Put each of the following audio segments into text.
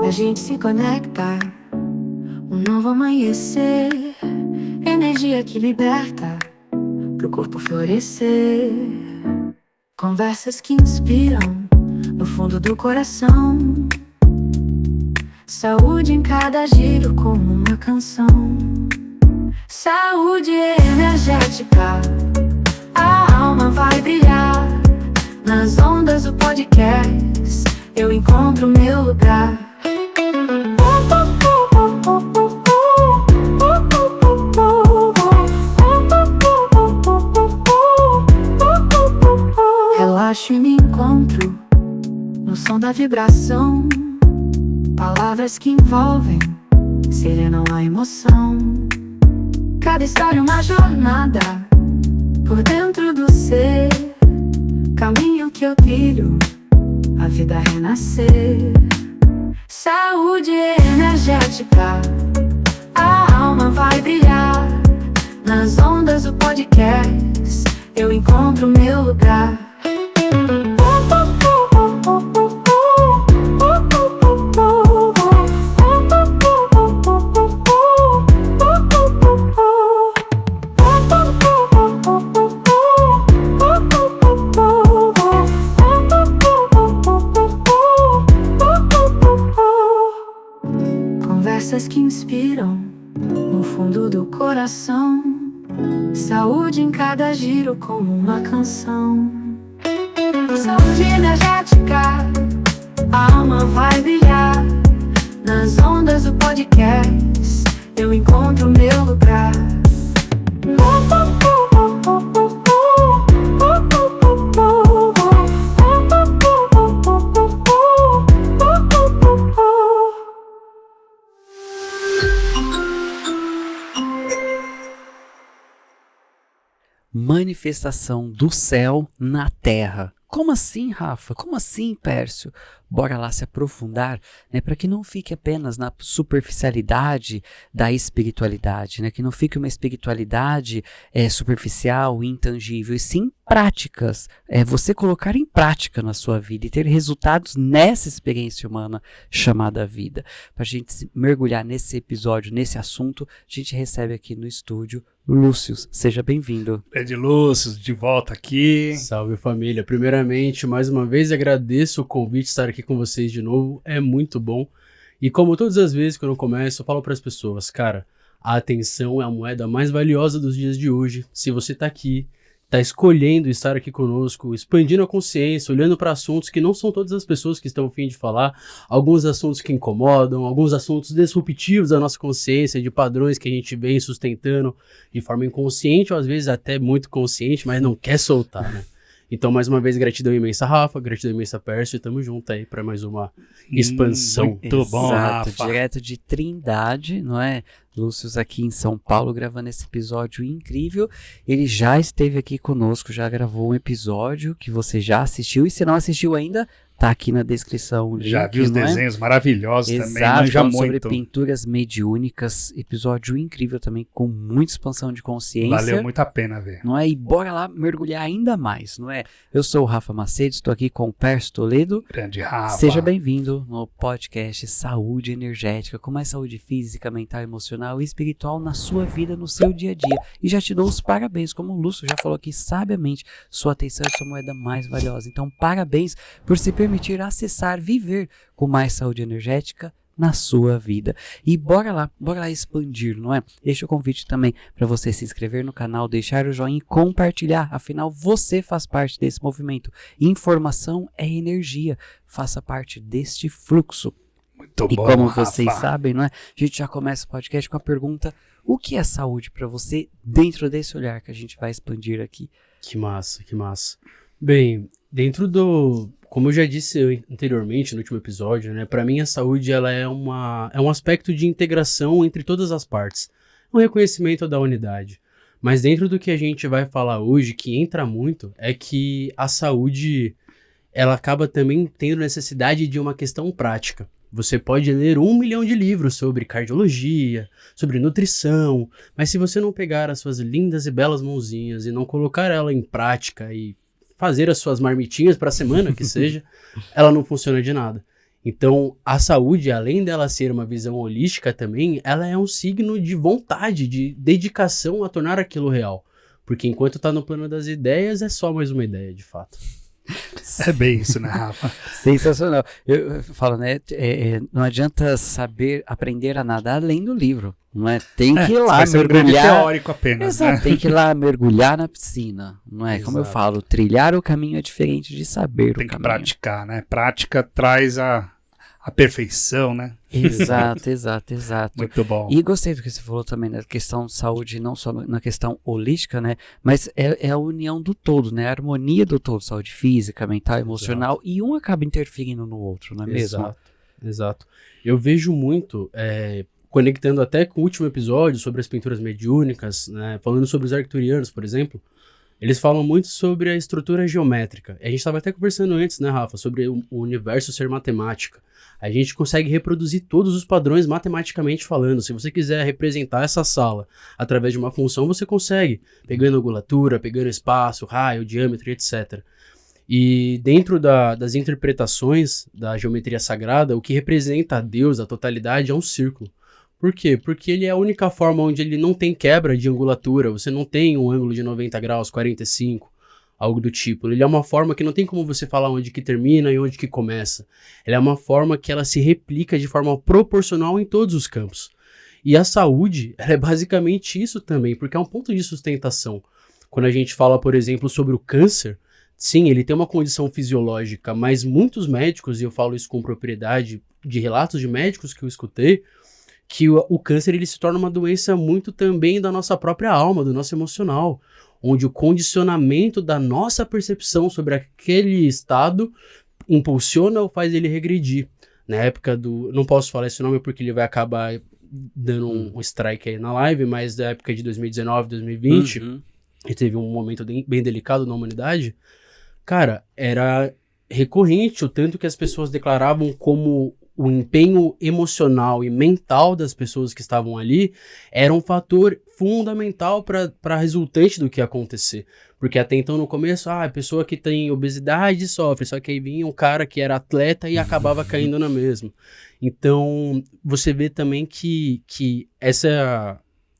a gente se conecta. Um novo amanhecer, energia que liberta pro corpo florescer. Conversas que inspiram no fundo do coração. Saúde em cada giro como uma canção. Saúde energética, a alma vai brilhar. Nas ondas do podcast eu encontro meu lugar. Relaxo e me encontro no som da vibração. Palavras que envolvem, serenam a emoção. Cada história uma jornada por dentro do ser. Caminho que eu trilho, a vida renascer. Saúde energética, a alma vai brilhar. Nas ondas do podcast eu encontro meu lugar. Conversas que inspiram no fundo do coração. Saúde em cada giro como uma canção. Saúde energética, a alma vai brilhar. Nas ondas do podcast eu encontro meu lugar. Manifestação do céu na terra. Como assim, Rafa? Como assim, Pércio? Bora lá se aprofundar, né, para que não fique apenas na superficialidade da espiritualidade, né, que não fique uma espiritualidade superficial, intangível, e sim práticas, você colocar em prática na sua vida e ter resultados nessa experiência humana chamada vida. Para a gente mergulhar nesse episódio, nesse assunto, a gente recebe aqui no estúdio Lúcio. Seja bem-vindo. Lúcio, de volta aqui. Salve, família. Primeiramente, mais uma vez agradeço o convite de estar aqui com vocês de novo, é muito bom. E como todas as vezes que eu começo, eu falo para as pessoas, cara, a atenção é a moeda mais valiosa dos dias de hoje. Se você tá aqui, tá escolhendo estar aqui conosco, expandindo a consciência, olhando para assuntos que não são todas as pessoas que estão a fim de falar, alguns assuntos que incomodam, alguns assuntos disruptivos da nossa consciência, de padrões que a gente vem sustentando de forma inconsciente, ou às vezes até muito consciente, mas não quer soltar, né? Então, mais uma vez, gratidão imensa, Rafa, gratidão imensa, Pércio, e tamo junto aí para mais uma expansão. Muito bom, Rafa. Direto de Trindade, não é? Lúcio aqui em São Paulo gravando esse episódio incrível. Ele já esteve aqui conosco, já gravou um episódio que você já assistiu, e se não assistiu ainda, tá aqui na descrição. Link, já vi os desenhos maravilhosos. Exato, também, manja muito. Sobre pinturas mediúnicas, episódio incrível também, com muita expansão de consciência. Valeu muito a pena ver. Não é? E bora lá mergulhar ainda mais, não é? Eu sou o Rafa Macedo, estou aqui com o Pércio Toledo. Grande Rafa. Seja bem-vindo no podcast Saúde Energética, com mais saúde física, mental, emocional e espiritual na sua vida, no seu dia a dia. E já te dou os parabéns, como o Lúcio já falou aqui sabiamente, sua atenção é sua moeda mais valiosa. Então, parabéns por se permitir acessar, viver com mais saúde energética na sua vida. E bora lá expandir, não é? Deixa o convite também para você se inscrever no canal, deixar o joinha e compartilhar. Afinal, você faz parte desse movimento. Informação é energia. Faça parte deste fluxo. Muito e bom, como Rafa. vocês sabem, não é? A gente já começa o podcast com a pergunta: o que é saúde para você dentro desse olhar que a gente vai expandir aqui? Que massa, que massa. Bem, dentro do... Como eu já disse anteriormente no último episódio, né? Para mim a saúde ela é um aspecto de integração entre todas as partes. Um reconhecimento da unidade. Mas dentro do que a gente vai falar hoje, que entra muito, é que a saúde ela acaba também tendo necessidade de uma questão prática. Você pode ler 1 milhão de livros sobre cardiologia, sobre nutrição, mas se você não pegar as suas lindas e belas mãozinhas e não colocar ela em prática e fazer as suas marmitinhas para a semana que seja, ela não funciona de nada. Então, a saúde, além dela ser uma visão holística também, ela é um signo de vontade, de dedicação a tornar aquilo real. Porque enquanto tá no plano das ideias, é só mais uma ideia, de fato. É bem isso, né, Rafa? Sensacional. Eu falo, né? Não adianta aprender a nadar além do livro. Não é? Tem que ir lá vai ser um grande mergulhar. teórico apenas, Exato, né? tem que ir lá mergulhar na piscina. Não é? Como eu Exato. falo, trilhar o caminho é diferente de saber Tem o que caminho. praticar, né? Prática traz a perfeição, né? Exato. Muito bom. E gostei do que você falou também da questão de saúde, não só na questão holística, né? Mas é a união do todo, né? A harmonia do todo, saúde física, mental, emocional, e um acaba interferindo no outro, não é mesmo? Exato. Eu vejo muito, conectando até com o último episódio sobre as pinturas mediúnicas, né? Falando sobre os arcturianos, por exemplo, eles falam muito sobre a estrutura geométrica. A gente estava até conversando antes, né, Rafa, sobre o universo ser matemática. A gente consegue reproduzir todos os padrões matematicamente falando. Se você quiser representar essa sala através de uma função, você consegue, pegando angulatura, pegando espaço, raio, diâmetro, etc. E dentro das interpretações da geometria sagrada, o que representa a Deus, a totalidade, é um círculo. Por quê? Porque ele é a única forma onde ele não tem quebra de angulatura, você não tem um ângulo de 90 graus, 45, algo do tipo. Ele é uma forma que não tem como você falar onde que termina e onde que começa. Ele é uma forma que ela se replica de forma proporcional em todos os campos. E a saúde, ela é basicamente isso também, porque é um ponto de sustentação. Quando a gente fala, por exemplo, sobre o câncer, sim, ele tem uma condição fisiológica, mas muitos médicos, e eu falo isso com propriedade de relatos de médicos que eu escutei, que o câncer ele se torna uma doença muito também da nossa própria alma, do nosso emocional, onde o condicionamento da nossa percepção sobre aquele estado impulsiona ou faz ele regredir. Na época do... Não posso falar esse nome porque ele vai acabar dando um strike aí na live, mas da época de 2019, 2020, e teve um momento bem delicado na humanidade, cara, era recorrente o tanto que as pessoas declaravam como o empenho emocional e mental das pessoas que estavam ali era um fator fundamental para a resultante do que ia acontecer. Porque até então, no começo, a pessoa que tem obesidade sofre, só que aí vinha um cara que era atleta e acabava caindo na mesma. Então, você vê também que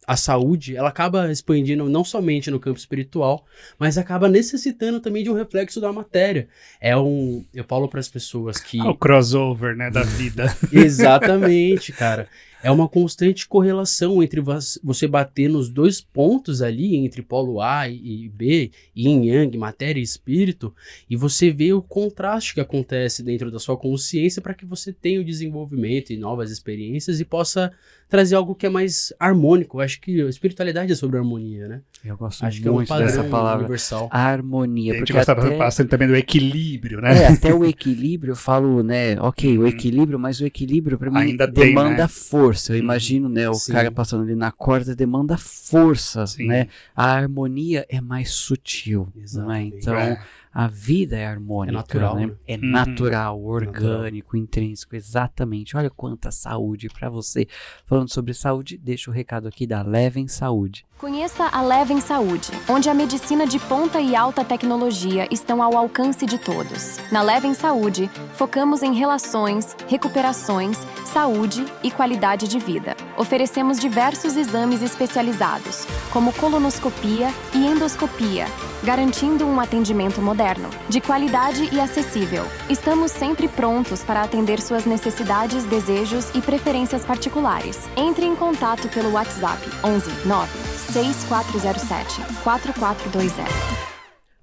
a saúde, ela acaba expandindo não somente no campo espiritual, mas acaba necessitando também de um reflexo da matéria. Eu falo para as pessoas que... O crossover, né, da vida. Exatamente, cara. É uma constante correlação entre você bater nos dois pontos ali, entre polo A e B, yin yang, matéria e espírito, e você vê o contraste que acontece dentro da sua consciência para que você tenha o desenvolvimento e novas experiências e possa trazer algo que é mais harmônico. Eu acho que a espiritualidade é sobre harmonia, né? Eu gosto Acho que é um muito padrão dessa palavra, universal. harmonia. A gente Porque gosta até... bastante também do equilíbrio, né? até o equilíbrio, eu falo, né, ok, o equilíbrio, mas o equilíbrio pra mim Ainda tem, demanda né? força. Eu imagino, né, o Sim. cara passando ali na corda demanda força, Sim. né? A harmonia é mais sutil, não é? Exatamente. Então, É. a vida é harmônica, É natural, né? né? É Uhum. natural, orgânico, intrínseco, exatamente. Olha quanta saúde pra você. Falando sobre saúde, deixa o recado aqui da Levem Saúde. Conheça a Levem Saúde, onde a medicina de ponta e alta tecnologia estão ao alcance de todos. Na Levem Saúde, focamos em relações, recuperações, saúde e qualidade de vida. Oferecemos diversos exames especializados, como colonoscopia e endoscopia, garantindo um atendimento moderno, de qualidade e acessível. Estamos sempre prontos para atender suas necessidades, desejos e preferências particulares. Entre em contato pelo WhatsApp 11 9 6407 4420.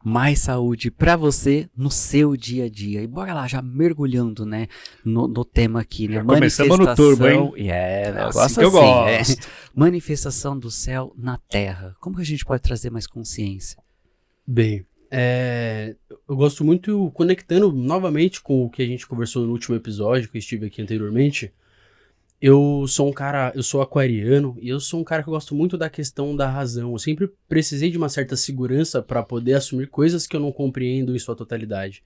Mais saúde pra você no seu dia a dia. E bora lá, já mergulhando, né, no tema aqui, né? Já começamos no turbo, hein? Eu Assim gosto que eu assim, gosto. Manifestação do céu na terra. Como que a gente pode trazer mais consciência? Bem, eu gosto muito, conectando novamente com o que a gente conversou no último episódio, que eu estive aqui anteriormente. Eu sou aquariano e eu sou um cara que eu gosto muito da questão da razão. Eu sempre precisei de uma certa segurança para poder assumir coisas que eu não compreendo em sua totalidade.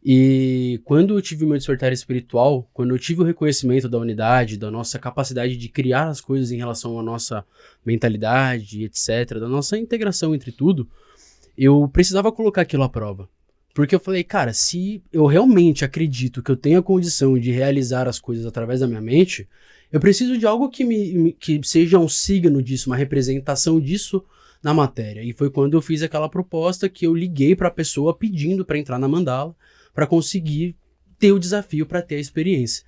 E quando eu tive meu despertar espiritual, quando eu tive o reconhecimento da unidade, da nossa capacidade de criar as coisas em relação à nossa mentalidade, etc., da nossa integração entre tudo, eu precisava colocar aquilo à prova. Porque eu falei, cara, se eu realmente acredito que eu tenho a condição de realizar as coisas através da minha mente, eu preciso de algo que seja um signo disso, uma representação disso na matéria. E foi quando eu fiz aquela proposta que eu liguei para a pessoa pedindo para entrar na mandala, para conseguir ter o desafio, para ter a experiência.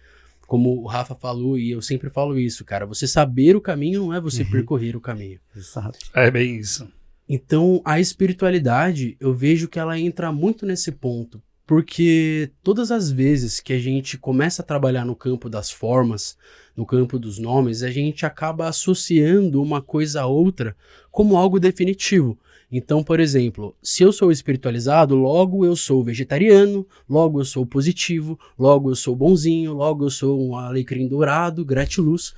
Como o Rafa falou, e eu sempre falo isso, cara, você saber o caminho não é você percorrer o caminho. Exato. É bem isso. Então, a espiritualidade, eu vejo que ela entra muito nesse ponto, porque todas as vezes que a gente começa a trabalhar no campo das formas, no campo dos nomes, a gente acaba associando uma coisa a outra como algo definitivo. Então, por exemplo, se eu sou espiritualizado, logo eu sou vegetariano, logo eu sou positivo, logo eu sou bonzinho, logo eu sou um alecrim dourado, gratiluz.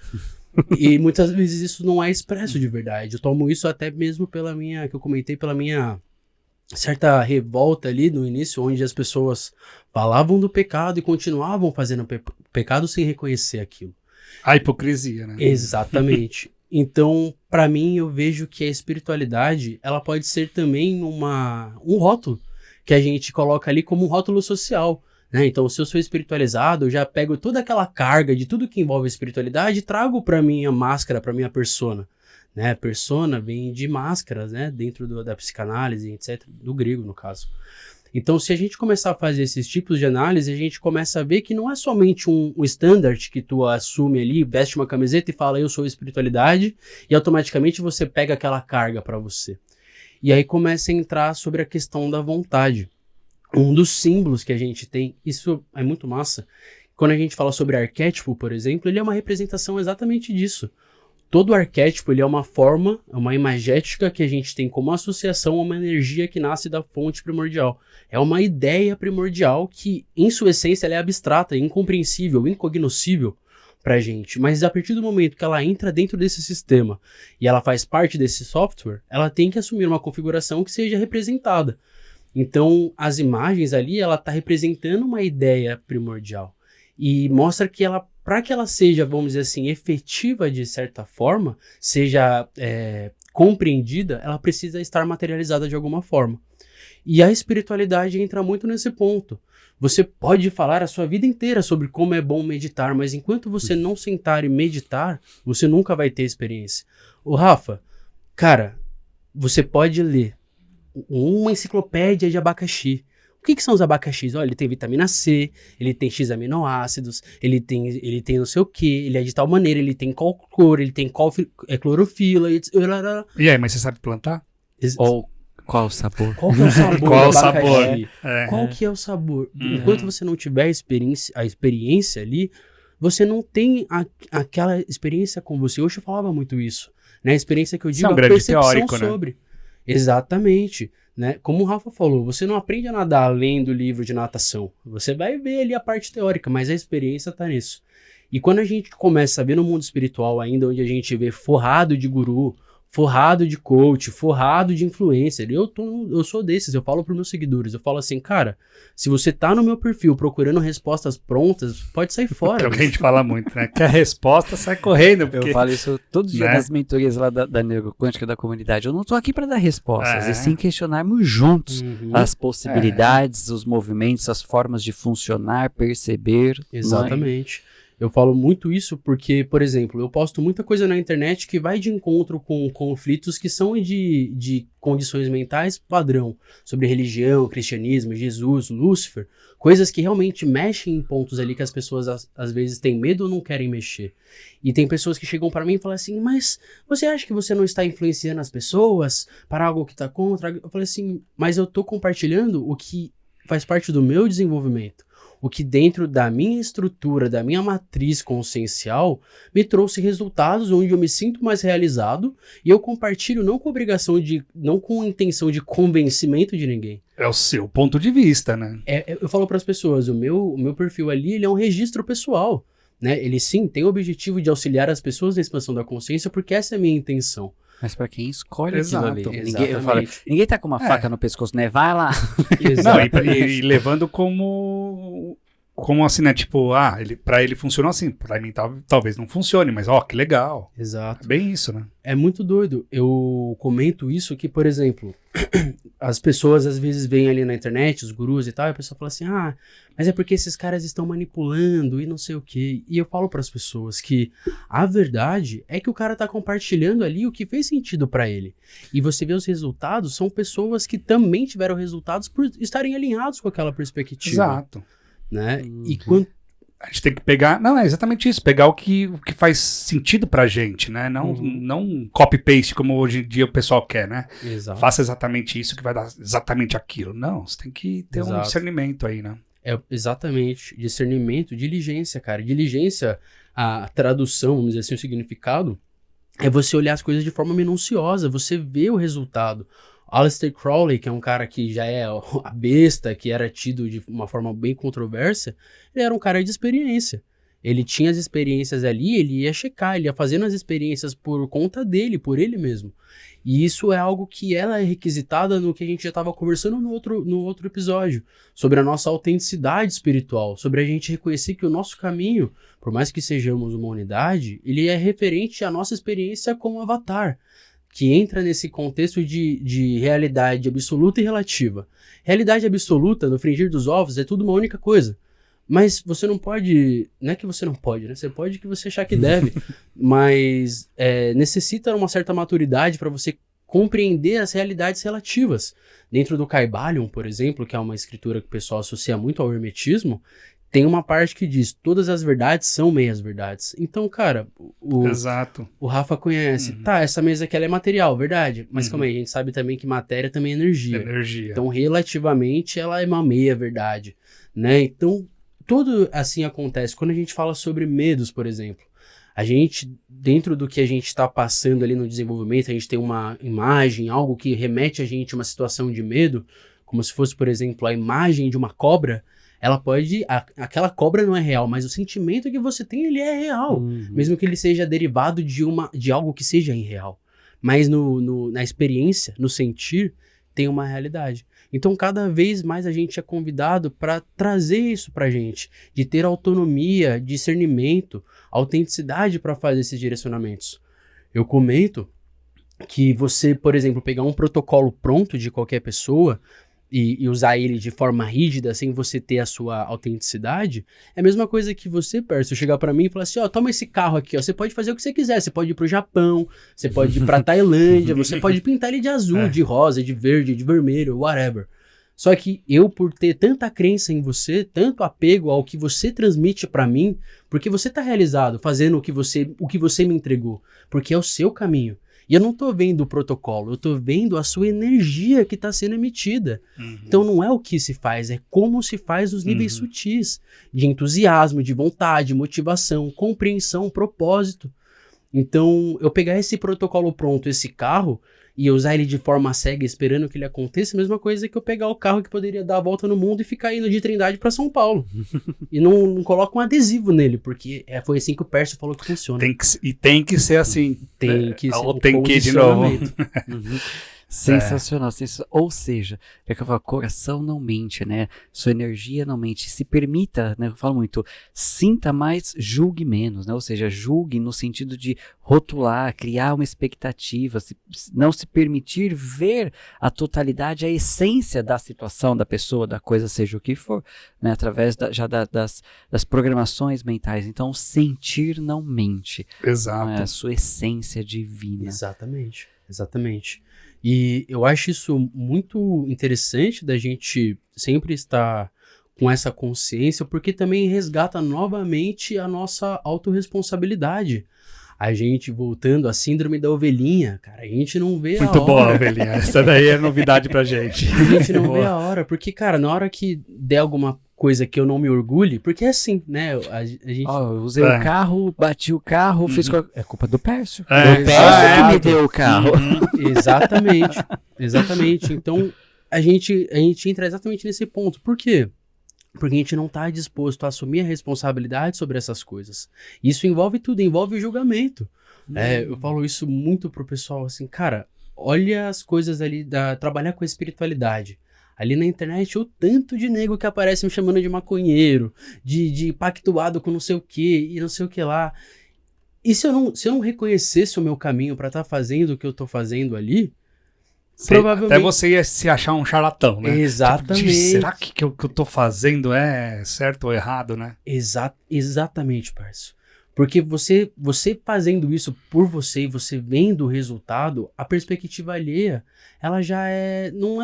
E muitas vezes isso não é expresso de verdade. Eu tomo isso até mesmo pela minha certa revolta ali no início, onde as pessoas falavam do pecado e continuavam fazendo pecado sem reconhecer aquilo. A hipocrisia, né? Exatamente. Então, para mim, eu vejo que a espiritualidade, ela pode ser também um rótulo que a gente coloca ali como um rótulo social. Né? Então, se eu sou espiritualizado, eu já pego toda aquela carga de tudo que envolve espiritualidade e trago para minha máscara, para minha persona. Né? Persona vem de máscaras, né? Dentro da psicanálise, etc., do grego, no caso. Então, se a gente começar a fazer esses tipos de análise, a gente começa a ver que não é somente um standard que tu assume ali, veste uma camiseta e fala, eu sou espiritualidade, e automaticamente você pega aquela carga para você. E aí começa a entrar sobre a questão da vontade. Um dos símbolos que a gente tem, isso é muito massa, quando a gente fala sobre arquétipo, por exemplo, ele é uma representação exatamente disso. Todo arquétipo ele é uma forma, é uma imagética que a gente tem como associação a uma energia que nasce da fonte primordial. É uma ideia primordial que, em sua essência, ela é abstrata, incompreensível, incognoscível pra gente. Mas a partir do momento que ela entra dentro desse sistema e ela faz parte desse software, ela tem que assumir uma configuração que seja representada. Então, as imagens ali, ela está representando uma ideia primordial. E mostra que ela, para que ela seja, vamos dizer assim, efetiva de certa forma, seja compreendida, ela precisa estar materializada de alguma forma. E a espiritualidade entra muito nesse ponto. Você pode falar a sua vida inteira sobre como é bom meditar, mas enquanto você não sentar e meditar, você nunca vai ter experiência. Ô Rafa, cara, você pode ler uma enciclopédia de abacaxi. O que são os abacaxis? Olha, ele tem vitamina C, ele tem X aminoácidos, ele tem não sei o que, ele é de tal maneira, ele tem qual cor, ele tem qual clorofila. E aí, mas você sabe plantar? Ou qual o sabor? Qual que é o sabor? Qual o do abacaxi? sabor? Qual que é o sabor? Enquanto você não tiver a experiência ali, você não tem aquela experiência com você. Hoje eu falava muito isso. Né? A experiência que eu digo é um a grande percepção teórico, sobre. Né? Exatamente. Né? Como o Rafa falou, você não aprende a nadar além do livro de natação. Você vai ver ali a parte teórica, mas a experiência está nisso. E quando a gente começa a ver no mundo espiritual ainda, onde a gente vê forrado de guru, forrado de coach, forrado de influencer, eu sou desses, eu falo para os meus seguidores, eu falo assim, cara, se você tá no meu perfil procurando respostas prontas, pode sair fora. É o que a gente fala muito, né? Que a resposta sai correndo. Porque, eu falo isso todo dia né? nas mentorias lá da Neuroquântica da comunidade. Eu não tô aqui para dar respostas, e sim questionarmos juntos as possibilidades, os movimentos, as formas de funcionar, perceber. Exatamente. Eu falo muito isso porque, por exemplo, eu posto muita coisa na internet que vai de encontro com conflitos que são de condições mentais padrão, sobre religião, cristianismo, Jesus, Lúcifer, coisas que realmente mexem em pontos ali que as pessoas às vezes têm medo ou não querem mexer. E tem pessoas que chegam para mim e falam assim, mas você acha que você não está influenciando as pessoas para algo que está contra? Eu falei assim, mas eu tô compartilhando o que faz parte do meu desenvolvimento. O que dentro da minha estrutura, da minha matriz consciencial, me trouxe resultados onde eu me sinto mais realizado e eu compartilho não com obrigação não com intenção de convencimento de ninguém. É o seu ponto de vista, né? Eu falo para as pessoas, o meu perfil ali, ele é um registro pessoal, né? Ele sim tem o objetivo de auxiliar as pessoas na expansão da consciência, porque essa é a minha intenção. Mas pra quem escolhe Exato, aquilo ali. Exatamente. Ninguém tá com uma faca no pescoço, né? Vai lá. Não, e levando como como assim, né? Tipo, pra ele funcionou assim, pra mim talvez não funcione, mas ó, que legal. Exato. É bem isso, né? É muito doido. Eu comento isso que, por exemplo, as pessoas às vezes veem ali na internet, os gurus e tal, e a pessoa fala assim, mas é porque esses caras estão manipulando e não sei o quê. E eu falo para as pessoas que a verdade é que o cara tá compartilhando ali o que fez sentido para ele. E você vê os resultados, são pessoas que também tiveram resultados por estarem alinhados com aquela perspectiva. Exato. Né? E quando A gente tem que pegar, não, é exatamente isso, pegar o que faz sentido pra gente, né? Não copy-paste como hoje em dia o pessoal quer, né? Exato. Faça exatamente isso que vai dar exatamente aquilo. Não, você tem que ter um discernimento aí, né? É exatamente, discernimento, diligência, cara. Diligência, a tradução, vamos dizer assim, o significado, é você olhar as coisas de forma minuciosa, você vê o resultado. Aleister Crowley, que é um cara que já é a besta, que era tido de uma forma bem controversa, ele era um cara de experiência. Ele tinha as experiências ali, ele ia checar, ele ia fazendo as experiências por conta dele, por ele mesmo. E isso é algo que ela é requisitada no que a gente já estava conversando no outro episódio, sobre a nossa autenticidade espiritual, sobre a gente reconhecer que o nosso caminho, por mais que sejamos uma unidade, ele é referente à nossa experiência como avatar, que entra nesse contexto de realidade absoluta e relativa. Realidade absoluta, no frigir dos ovos, é tudo uma única coisa. Mas você não pode... Não é que você não pode, né? Você pode que você achar que deve. Mas necessita uma certa maturidade para você compreender as realidades relativas. Dentro do Kybalion, por exemplo, que é uma escritura que o pessoal associa muito ao hermetismo, tem uma parte que diz, todas as verdades são meias verdades. Então, cara, Exato. o Rafa conhece. Tá, essa mesa aqui ela é material, verdade. Mas calma aí, a gente sabe também que matéria também é energia. Então, relativamente, ela é uma meia verdade, né? Então, tudo assim acontece. Quando a gente fala sobre medos, por exemplo, a gente, dentro do que a gente está passando ali no desenvolvimento, a gente tem uma imagem, algo que remete a gente a uma situação de medo, como se fosse, por exemplo, a imagem de uma cobra. Ela pode... Aquela cobra não é real, mas o sentimento que você tem, ele é real. Mesmo que ele seja derivado de algo que seja irreal. Mas na experiência, no sentir, tem uma realidade. Então, cada vez mais a gente é convidado para trazer isso pra gente. De ter autonomia, discernimento, autenticidade para fazer esses direcionamentos. Eu comento que você, por exemplo, pegar um protocolo pronto de qualquer pessoa... E usar ele de forma rígida, sem você ter a sua autenticidade, é a mesma coisa que você, Pércio, chegar pra mim e falar assim, toma esse carro aqui, você pode fazer o que você quiser, você pode ir pro Japão, você pode ir pra Tailândia, você pode pintar ele de azul, de rosa, de verde, de vermelho, whatever. Só que eu, por ter tanta crença em você, tanto apego ao que você transmite pra mim, porque você tá realizado, fazendo o que você me entregou, porque é o seu caminho. E eu não tô vendo o protocolo, eu tô vendo a sua energia que tá sendo emitida. Então não é o que se faz, é como se faz os níveis sutis. De entusiasmo, de vontade, motivação, compreensão, propósito. Então eu pegar esse protocolo pronto, esse carro, e usar ele de forma cega esperando que ele aconteça, a mesma coisa que eu pegar o carro que poderia dar a volta no mundo e ficar indo de Trindade pra São Paulo. E não coloca um adesivo nele, porque foi assim que o Pércio falou que funciona. Tem que ser assim. Tem que ser um tem que ir de novo. Sensacional, ou seja, é que eu falo, coração não mente, né? Sua energia não mente. Se permita, né? Eu falo muito, sinta mais, julgue menos, né? Ou seja, julgue no sentido de rotular, criar uma expectativa, não se permitir ver a totalidade, a essência da situação, da pessoa, da coisa, seja o que for, né? Através das programações mentais. Então, sentir não mente. Exato. Não é a sua essência divina. Exatamente. E eu acho isso muito interessante da gente sempre estar com essa consciência, porque também resgata novamente a nossa autorresponsabilidade. A gente voltando à síndrome da ovelhinha, cara, a gente não vê a hora. Muito boa, ovelhinha. Essa daí é novidade pra gente. A gente não vê a hora, porque, cara, na hora que der alguma coisa que eu não me orgulhe, porque é assim, né? A gente... eu usei o carro, bati o carro, fiz... É culpa do Pércio. É, do Pércio que me deu o carro. Exatamente. Então, a gente entra exatamente nesse ponto. Por quê? Porque a gente não está disposto a assumir a responsabilidade sobre essas coisas. Isso envolve tudo, envolve o julgamento. Eu falo isso muito pro pessoal, assim, cara, olha as coisas ali, trabalhar com a espiritualidade. Ali na internet, o tanto de nego que aparece me chamando de maconheiro, de pactuado com não sei o que e não sei o que lá. E se eu não reconhecesse o meu caminho pra estar fazendo o que eu tô fazendo ali, provavelmente... Até você ia se achar um charlatão, né? Exatamente. Tipo, será que o que eu tô fazendo é certo ou errado, né? Exatamente, parceiro. Porque você fazendo isso por você e você vendo o resultado, a perspectiva alheia, ela já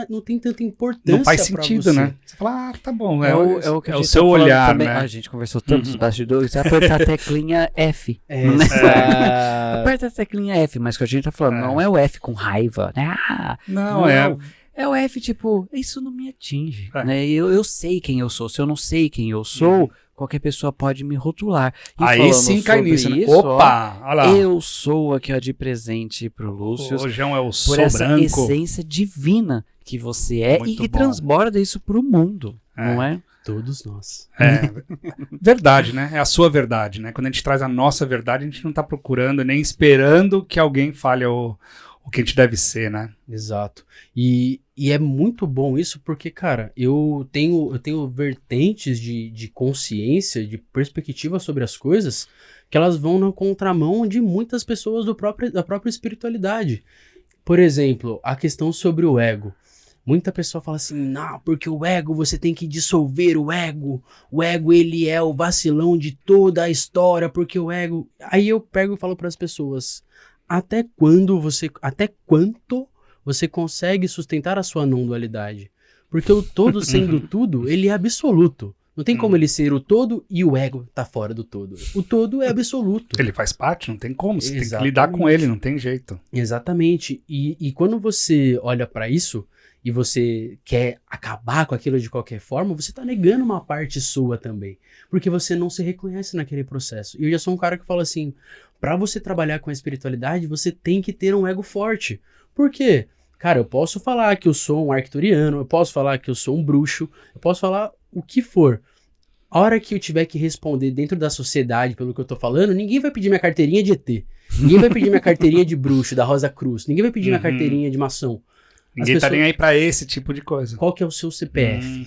não tem tanta importância. Não faz sentido, pra você. né? Você fala, tá bom, É o que a o gente seu tá falando olhar, também. né? A gente conversou tanto nos bastidores, apertar a teclinha F. Aperta a teclinha F, mas o que a gente tá falando não é o F com raiva, né? Não. É o F, tipo, isso não me atinge, né? Eu sei quem eu sou. Se eu não sei quem eu sou, qualquer pessoa pode me rotular. E aí sim cai nisso, né? Opa, olha lá. Eu sou aqui, ó, de presente pro Lúcio. O João é o por Sou essa Branco. essência divina que você é Muito e que bom. transborda isso pro mundo, não é? Todos nós. Verdade, né? É a sua verdade, né? Quando a gente traz a nossa verdade, a gente não tá procurando nem esperando que alguém fale o que a gente deve ser, né? Exato. E é muito bom isso porque, cara, eu tenho vertentes de consciência, de perspectiva sobre as coisas, que elas vão na contramão de muitas pessoas da própria espiritualidade. Por exemplo, a questão sobre o ego. Muita pessoa fala assim, não, porque o ego, você tem que dissolver o ego. O ego, ele é o vacilão de toda a história, porque o ego... Aí eu pego e falo para as pessoas, até quanto você consegue sustentar a sua não-dualidade? Porque o todo sendo tudo, ele é absoluto. Não tem como ele ser o todo e o ego tá fora do todo. O todo é absoluto. Ele faz parte, não tem como. Você tem que Exatamente. lidar com ele, não tem jeito. Exatamente. E quando você olha para isso e você quer acabar com aquilo de qualquer forma, você tá negando uma parte sua também. Porque você não se reconhece naquele processo. E eu já sou um cara que fala assim, para você trabalhar com a espiritualidade, você tem que ter um ego forte. Por quê? Cara, eu posso falar que eu sou um arcturiano, eu posso falar que eu sou um bruxo, eu posso falar o que for. A hora que eu tiver que responder dentro da sociedade pelo que eu tô falando, ninguém vai pedir minha carteirinha de ET. Ninguém vai pedir minha carteirinha de bruxo, da Rosa Cruz. Ninguém vai pedir minha carteirinha de maçom. Ninguém tá nem aí pra esse tipo de coisa. Qual que é o seu CPF?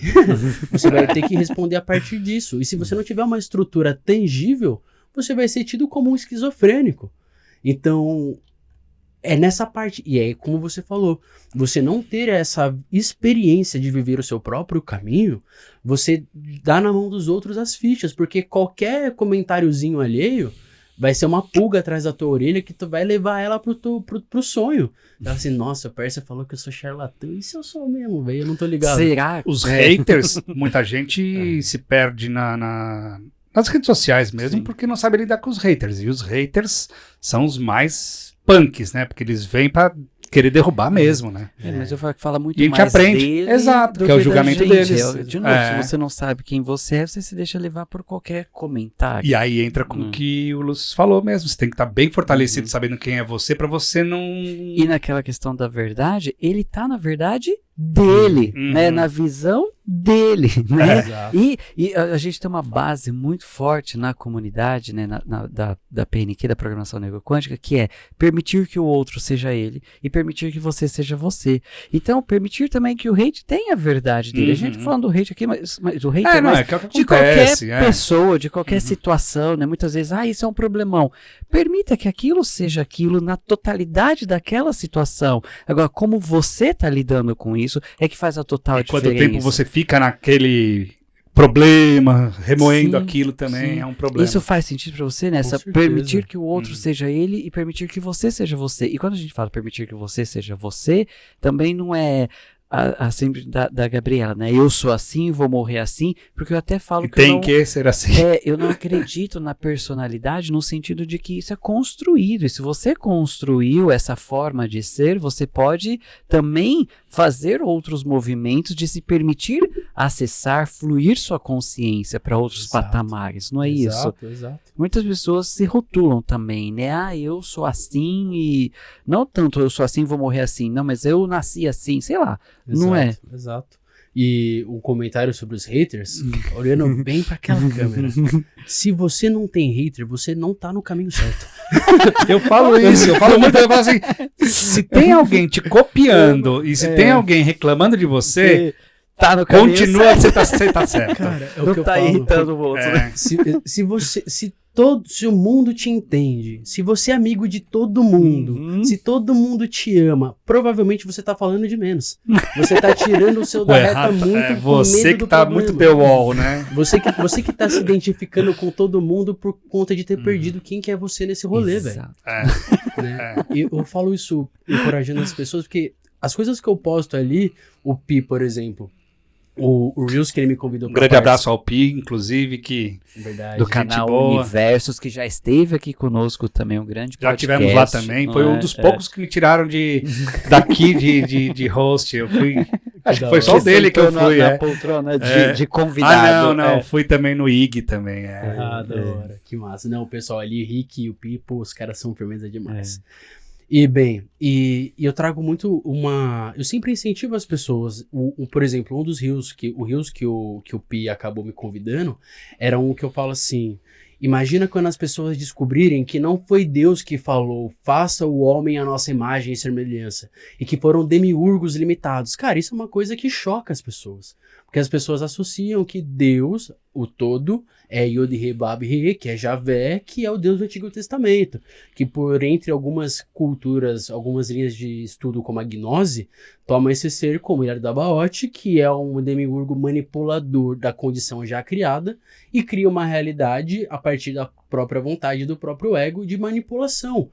Você vai ter que responder a partir disso. E se você não tiver uma estrutura tangível, você vai ser tido como um esquizofrênico. Então, é nessa parte. E é como você falou, você não ter essa experiência de viver o seu próprio caminho, você dá na mão dos outros as fichas, porque qualquer comentáriozinho alheio vai ser uma pulga atrás da tua orelha que tu vai levar ela pro sonho. Ela assim, nossa, o Pérsia falou que eu sou charlatão. E se eu sou mesmo, velho? Eu não tô ligado. Será? Os haters, muita gente se perde nas redes sociais mesmo, porque não sabe lidar com os haters. E os haters são os mais punks, né? Porque eles vêm pra querer derrubar mesmo, né? Mas eu falo muito E a gente mais aprende. dele Exato, do que é o da julgamento gente. deles. De novo, se você não sabe quem você é, você se deixa levar por qualquer comentário. E aí entra com o que o Lúcio falou mesmo. Você tem que estar bem fortalecido sabendo quem é você pra você não... E naquela questão da verdade, ele tá na verdade dele, né? Na visão dele, né? Exato. E a gente tem uma base muito forte na comunidade, né? Da PNQ, da Programação Neuroquântica, que é permitir que o outro seja ele e permitir que você seja você. Então, permitir também que o hate tenha a verdade dele. A gente tá falando do hate aqui, mas o hate é mais que é o que de acontece, qualquer pessoa, de qualquer situação, né? Muitas vezes, isso é um problemão. Permita que aquilo seja aquilo na totalidade daquela situação. Agora, como você tá lidando com isso, é que faz a total diferença. Quanto tempo você fica naquele problema, remoendo Sim, aquilo também sim. é um problema. Isso faz sentido pra você, né? Essa certeza. permitir que o outro seja ele e permitir que você seja você. E quando a gente fala permitir que você seja você, também não é sempre da Gabriela, né? Eu sou assim, vou morrer assim, porque eu até falo E que tem que ser assim. eu não acredito na personalidade no sentido de que isso é construído. E se você construiu essa forma de ser, você pode também fazer outros movimentos de se permitir acessar, fluir sua consciência para outros Exato. patamares. Não é isso? Exato. Muitas pessoas se rotulam também, né? Eu sou assim e... Não tanto eu sou assim, vou morrer assim. Não, mas eu nasci assim, sei lá. Não é? Exato. E um comentário sobre os haters, olhando bem pra aquela câmera. Se você não tem hater, você não tá no caminho certo. Eu falo isso, eu falo muito, eu falo assim, se tem alguém te copiando e se tem alguém reclamando de você, tá no caminho Continua, você tá certo. Cara, é o não que eu tá falo. irritando o outro, né? Se o mundo te entende, se você é amigo de todo mundo, se todo mundo te ama, provavelmente você tá falando de menos. Você tá tirando o seu da reta muito com você medo que do tá problema. muito Beowulf, né? Você que tá se identificando com todo mundo por conta de ter perdido quem que é você nesse rolê, velho. Exato. Né? E eu falo isso encorajando as pessoas, porque as coisas que eu posto ali, o Pi, por exemplo, o Reels que ele me convidou Um pra grande abraço ao Pi, inclusive, que Verdade. Do gente canal boa. Universos, que já esteve aqui conosco também, um grande já podcast. tivemos lá também. Foi um dos poucos que me tiraram daqui de host. Eu fui. Acho que foi só o dele que eu fui. Na poltrona de convidado. Não. Fui também no IG também. Ah, da hora. Que massa. Não, o pessoal ali, Rick e o Pipo, os caras são firmeza demais. E bem, e eu trago muito eu sempre incentivo as pessoas. Por exemplo, um dos Reels que o Pi acabou me convidando era um que eu falo assim: imagina quando as pessoas descobrirem que não foi Deus que falou, faça o homem à nossa imagem e semelhança, e que foram demiurgos limitados. Cara, isso é uma coisa que choca as pessoas. Porque as pessoas associam que Deus, o todo, é Yod-He-Bab-He, que é Javé, que é o Deus do Antigo Testamento. Que por entre algumas culturas, algumas linhas de estudo como a gnose, toma esse ser como Yaldabaoth, que é um demiurgo manipulador da condição já criada, e cria uma realidade a partir da própria vontade do próprio ego de manipulação.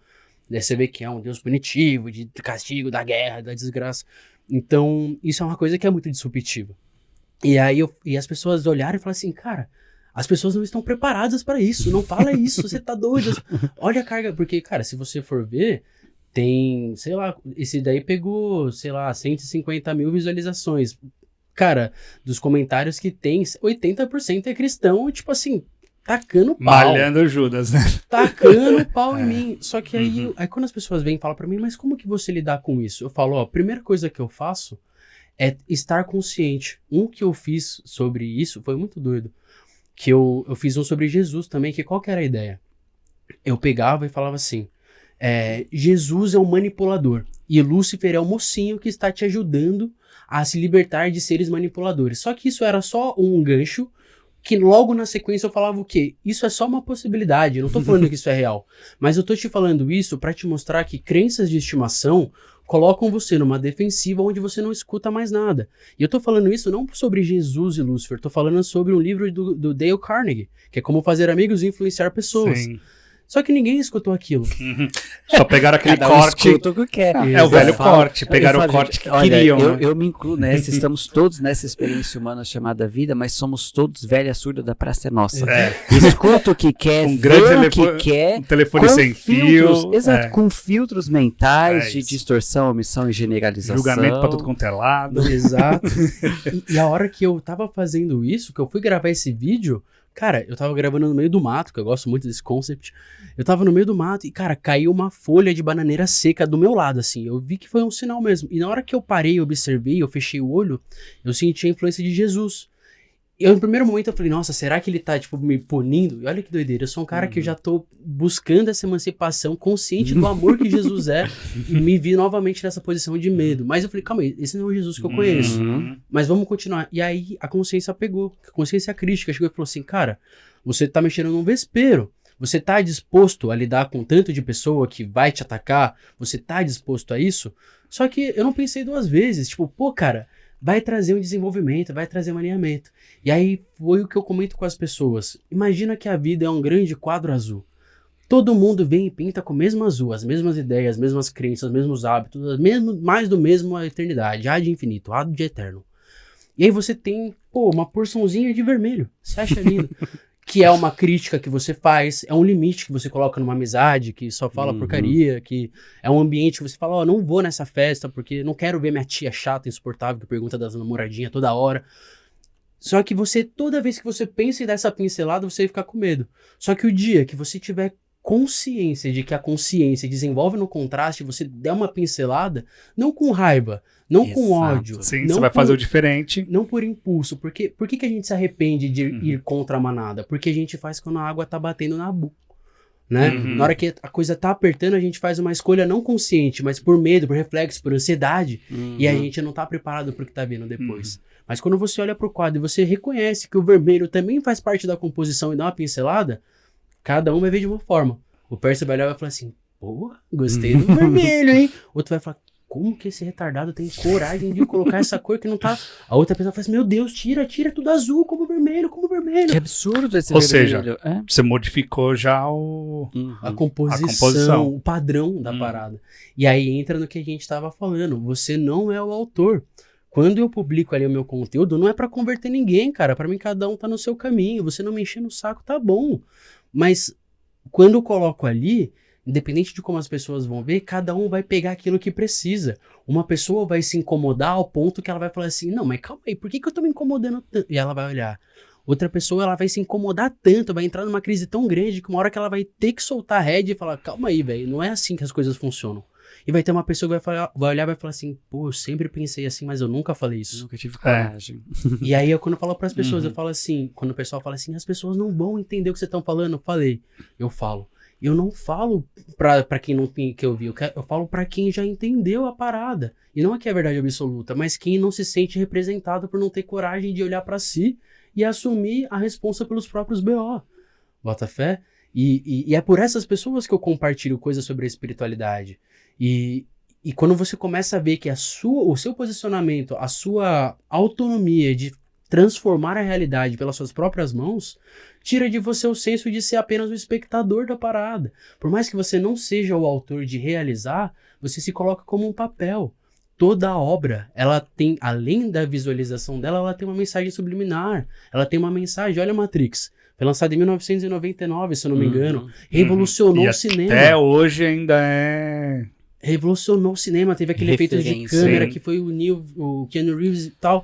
Daí você vê que é um Deus punitivo, de castigo, da guerra, da desgraça. Então, isso é uma coisa que é muito disruptiva. E aí as pessoas olharam e falaram assim, cara, as pessoas não estão preparadas para isso, não fala isso, você tá doido. Olha a carga, porque, cara, se você for ver, tem, sei lá, esse daí pegou, sei lá, 150 mil visualizações. Cara, dos comentários que tem, 80% é cristão, tipo assim, tacando pau. Malhando Judas, né? Tacando pau em mim. Só que aí quando as pessoas vêm e falam pra mim, mas como que você lidar com isso? Eu falo, ó, a primeira coisa que eu faço é estar consciente. Um que eu fiz sobre isso foi muito doido. Que eu fiz um sobre Jesus também, que qual que era a ideia? Eu pegava e falava assim, Jesus é um manipulador e Lúcifer é o mocinho que está te ajudando a se libertar de seres manipuladores. Só que isso era só um gancho, que logo na sequência eu falava o quê? Isso é só uma possibilidade, eu não tô falando que isso é real. Mas eu tô te falando isso para te mostrar que crenças de estimação colocam você numa defensiva onde você não escuta mais nada. E eu tô falando isso não sobre Jesus e Lúcifer, tô falando sobre um livro do Dale Carnegie, que é Como Fazer Amigos e Influenciar Pessoas. Sim. Só que ninguém escutou aquilo. Só pegaram aquele Cada um corte. escuta o que quer. É o velho corte. Pegaram Eu o corte que olha, queriam. Né? Eu me incluo nessa, estamos todos nessa experiência humana chamada vida, mas somos todos velha surda da Praça é Nossa. Escuta o que quer, Um vê grande o que quer, um telefone com sem filtros, fio. exato, com filtros mentais de isso. distorção, omissão e generalização. Julgamento pra tudo quanto é lado. Exato. E a hora que eu tava fazendo isso, que eu fui gravar esse vídeo, cara, eu tava gravando no meio do mato, que eu gosto muito desse concept. Eu tava no meio do mato e, cara, caiu uma folha de bananeira seca do meu lado, assim. Eu vi que foi um sinal mesmo. E na hora que eu parei, observei, eu fechei o olho, eu senti a influência de Jesus. E no primeiro momento eu falei, nossa, será que ele tá, tipo, me punindo? E olha que doideira, eu sou um cara que eu já tô buscando essa emancipação, consciente do amor que Jesus é, e me vi novamente nessa posição de medo. Mas eu falei, calma aí, esse não é o Jesus que eu conheço. Mas vamos continuar. E aí a consciência pegou, a consciência crítica chegou e falou assim, cara, você tá mexendo num vespeiro. Você tá disposto a lidar com tanto de pessoa que vai te atacar? Você tá disposto a isso? Só que eu não pensei duas vezes. Tipo, pô, cara, vai trazer um desenvolvimento, vai trazer um alinhamento. E aí foi o que eu comento com as pessoas. Imagina que a vida é um grande quadro azul. Todo mundo vem e pinta com o mesmo azul, as mesmas ideias, as mesmas crenças, os mesmos hábitos, mais do mesmo a eternidade, há de infinito, há de eterno. E aí você tem, pô, uma porçãozinha de vermelho. Você acha lindo? Que é uma crítica que você faz, é um limite que você coloca numa amizade, que só fala porcaria, que é um ambiente que você fala, ó, não vou nessa festa porque não quero ver minha tia chata, insuportável, que pergunta das namoradinhas toda hora. Só que você, toda vez que você pensa em dar essa pincelada, você vai ficar com medo. Só que o dia que você tiver consciência de que a consciência desenvolve no contraste, você der uma pincelada, não com raiva, não com ódio. Sim, não você vai fazer o diferente. Não por impulso. Por que a gente se arrepende de ir contra a manada? Porque a gente faz quando a água tá batendo na boca. né? Uhum. Na hora que a coisa tá apertando, a gente faz uma escolha não consciente, mas por medo, por reflexo, por ansiedade, e a gente não tá preparado pro que tá vindo depois. Mas quando você olha pro quadro e você reconhece que o vermelho também faz parte da composição e dá uma pincelada, cada um vai ver de uma forma. O Percy vai olhar e vai falar assim, pô, gostei do vermelho, hein? O outro vai falar, como que esse retardado tem coragem de colocar essa cor que não tá... A outra pessoa fala assim, meu Deus, tira tudo azul, como vermelho. Que absurdo esse Ou vermelho. seja, você modificou já o... A composição, o padrão da parada. E aí entra no que a gente tava falando, você não é o autor. Quando eu publico ali o meu conteúdo, não é pra converter ninguém, cara. Pra mim, cada um tá no seu caminho. Você não me encher no saco, tá bom. Mas quando eu coloco ali... Independente de como as pessoas vão ver, cada um vai pegar aquilo que precisa. Uma pessoa vai se incomodar ao ponto que ela vai falar assim, não, mas calma aí, por que eu tô me incomodando tanto? E ela vai olhar. Outra pessoa, ela vai se incomodar tanto, vai entrar numa crise tão grande que uma hora que ela vai ter que soltar a rédea e falar, calma aí, velho, não é assim que as coisas funcionam. E vai ter uma pessoa que vai olhar e vai falar assim, pô, eu sempre pensei assim, mas eu nunca falei isso. Nunca tive coragem. E aí, quando eu falo pras pessoas, eu falo assim, quando o pessoal fala assim, as pessoas não vão entender o que vocês estão falando, eu falo. Eu não falo pra quem não tem que ouvir, eu falo pra quem já entendeu a parada. E não é que é verdade absoluta, mas quem não se sente representado por não ter coragem de olhar pra si e assumir a responsa pelos próprios BO. Bota fé? E é por essas pessoas que eu compartilho coisas sobre a espiritualidade. E quando você começa a ver que o seu posicionamento, a sua autonomia de transformar a realidade pelas suas próprias mãos, tira de você o senso de ser apenas o espectador da parada. Por mais que você não seja o autor de realizar, você se coloca como um papel. Toda a obra, ela tem, além da visualização dela, ela tem uma mensagem subliminar. Ela tem uma mensagem, olha Matrix, foi lançada em 1999, se eu não me engano, revolucionou o cinema. Até hoje ainda é... Revolucionou o cinema, teve aquele efeito de câmera que foi o Keanu Reeves e tal.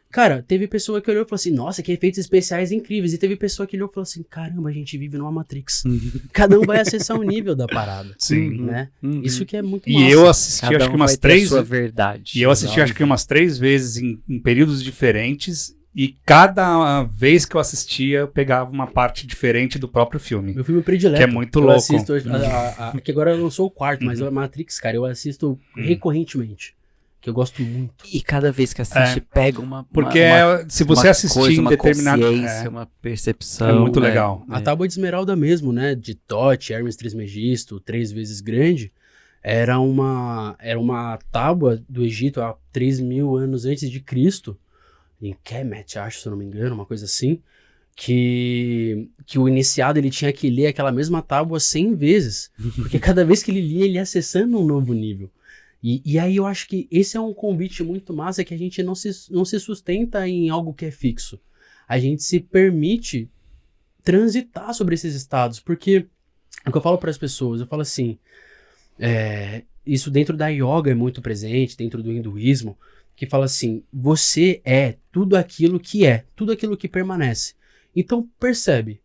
Cara, teve pessoa que olhou e falou assim, nossa, que efeitos especiais incríveis. E teve pessoa que olhou e falou assim, caramba, a gente vive numa Matrix. Cada um vai acessar o nível da parada. Sim. Né? Isso que é muito massa. E eu assisti, Cada acho um que umas vai ter 3... a sua verdade. E eu assisti, acho que umas 3 vezes em períodos diferentes. E cada vez que eu assistia, eu pegava uma parte diferente do próprio filme. Meu filme predileto. Que é muito eu louco. Assisto, que agora eu não sou o quarto, mas é Matrix, cara, eu assisto recorrentemente. Que eu gosto muito. E cada vez que assiste, pega uma Porque se você assistir em determinado... uma percepção. É muito né? legal. A tábua de esmeralda mesmo, né? De Thoth, Hermes Trismegisto, 3 vezes grande, era uma tábua do Egito há 3.000 anos antes de Cristo, em Kemet, acho, se eu não me engano, uma coisa assim, que o iniciado ele tinha que ler aquela mesma tábua 100 vezes, porque cada vez que ele lia, ele ia acessando um novo nível. E aí eu acho que esse é um convite muito massa, que a gente não se sustenta em algo que é fixo. A gente se permite transitar sobre esses estados, porque o que eu falo para as pessoas, eu falo assim, isso dentro da yoga é muito presente, dentro do hinduísmo, que fala assim, você é tudo aquilo que permanece. Então percebe,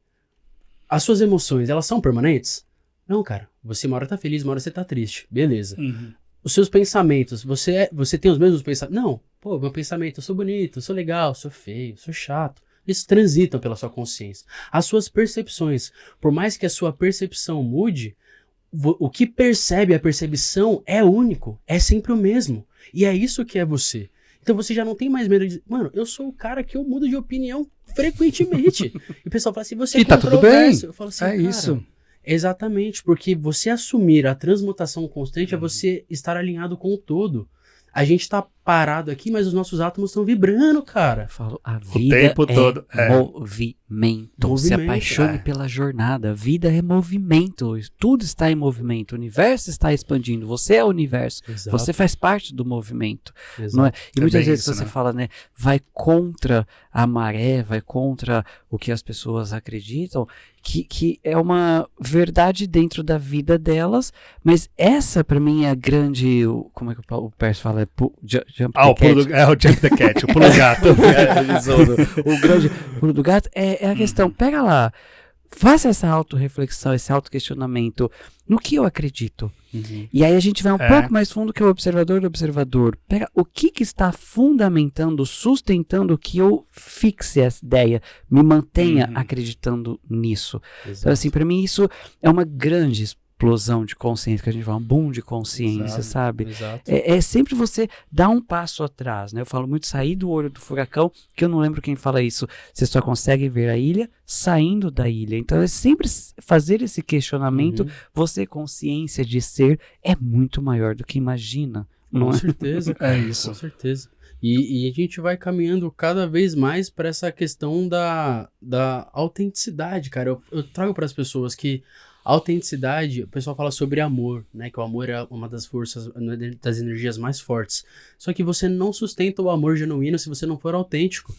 as suas emoções, elas são permanentes? Não, cara, você uma hora tá feliz, uma hora você tá triste, beleza. Os seus pensamentos, você tem os mesmos pensamentos? Não, pô, meu pensamento, eu sou bonito, eu sou legal, eu sou feio, eu sou chato. Eles transitam pela sua consciência. As suas percepções, por mais que a sua percepção mude, o que percebe a percepção é único, é sempre o mesmo. E é isso que é você. Então você já não tem mais medo de dizer, mano, eu sou o cara que eu mudo de opinião frequentemente. E o pessoal fala assim, você é controverso. Tá tudo bem. Eu falo assim, É cara, isso. Exatamente, porque você assumir a transmutação constante é você estar alinhado com o todo. A gente tá parado aqui, mas os nossos átomos estão vibrando, cara. Eu falo, a vida tempo é todo, movimento. Se apaixone pela jornada. A vida é movimento. Tudo está em movimento. O universo está expandindo. Você é o universo. Exato. Você faz parte do movimento. Exato. Não é? E muitas bem vezes isso, você né? fala, né? Vai contra a maré, vai contra o que as pessoas acreditam, que é uma verdade dentro da vida delas, mas essa pra mim é a grande, como é que o Percy fala? Jump Ah, the o Jump the Cat, o pulo do gato. o grande pulo do gato é a questão. Pega lá, faça essa autorreflexão, esse autoquestionamento. No que eu acredito? E aí a gente vai um pouco mais fundo que o observador do observador. Pega o que está fundamentando, sustentando que eu fixe essa ideia, me mantenha acreditando nisso. Então, assim, para mim isso é uma grande explosão de consciência, que a gente fala, um boom de consciência, sabe? Exato. É sempre você dar um passo atrás, né? Eu falo muito sair do olho do furacão, que eu não lembro quem fala isso. Você só consegue ver a ilha saindo da ilha. Então é sempre fazer esse questionamento. Você, consciência de ser, é muito maior do que imagina. Não Com é? certeza, cara, isso. com certeza. E a gente vai caminhando cada vez mais para essa questão da autenticidade, cara. Eu trago para as pessoas que a autenticidade, o pessoal fala sobre amor, né? Que o amor é uma das forças, das energias mais fortes. Só que você não sustenta o amor genuíno se você não for autêntico.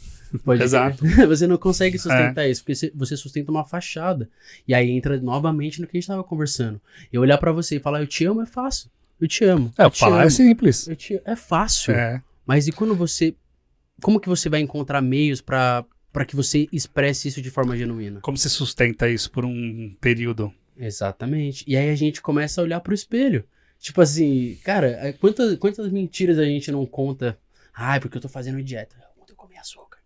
Exato. Você não consegue sustentar isso, porque você sustenta uma fachada. E aí entra novamente no que a gente estava conversando. Eu olhar para você e falar, eu te amo, é fácil. Eu te amo. Falar é simples. É fácil. Mas e quando você... Como que você vai encontrar meios para que você expresse isso de forma genuína? Como se sustenta isso por um período? Exatamente. E aí a gente começa a olhar pro espelho. Tipo assim, cara, quantas mentiras a gente não conta? Ai, porque eu tô fazendo dieta. Ontem eu comi açúcar.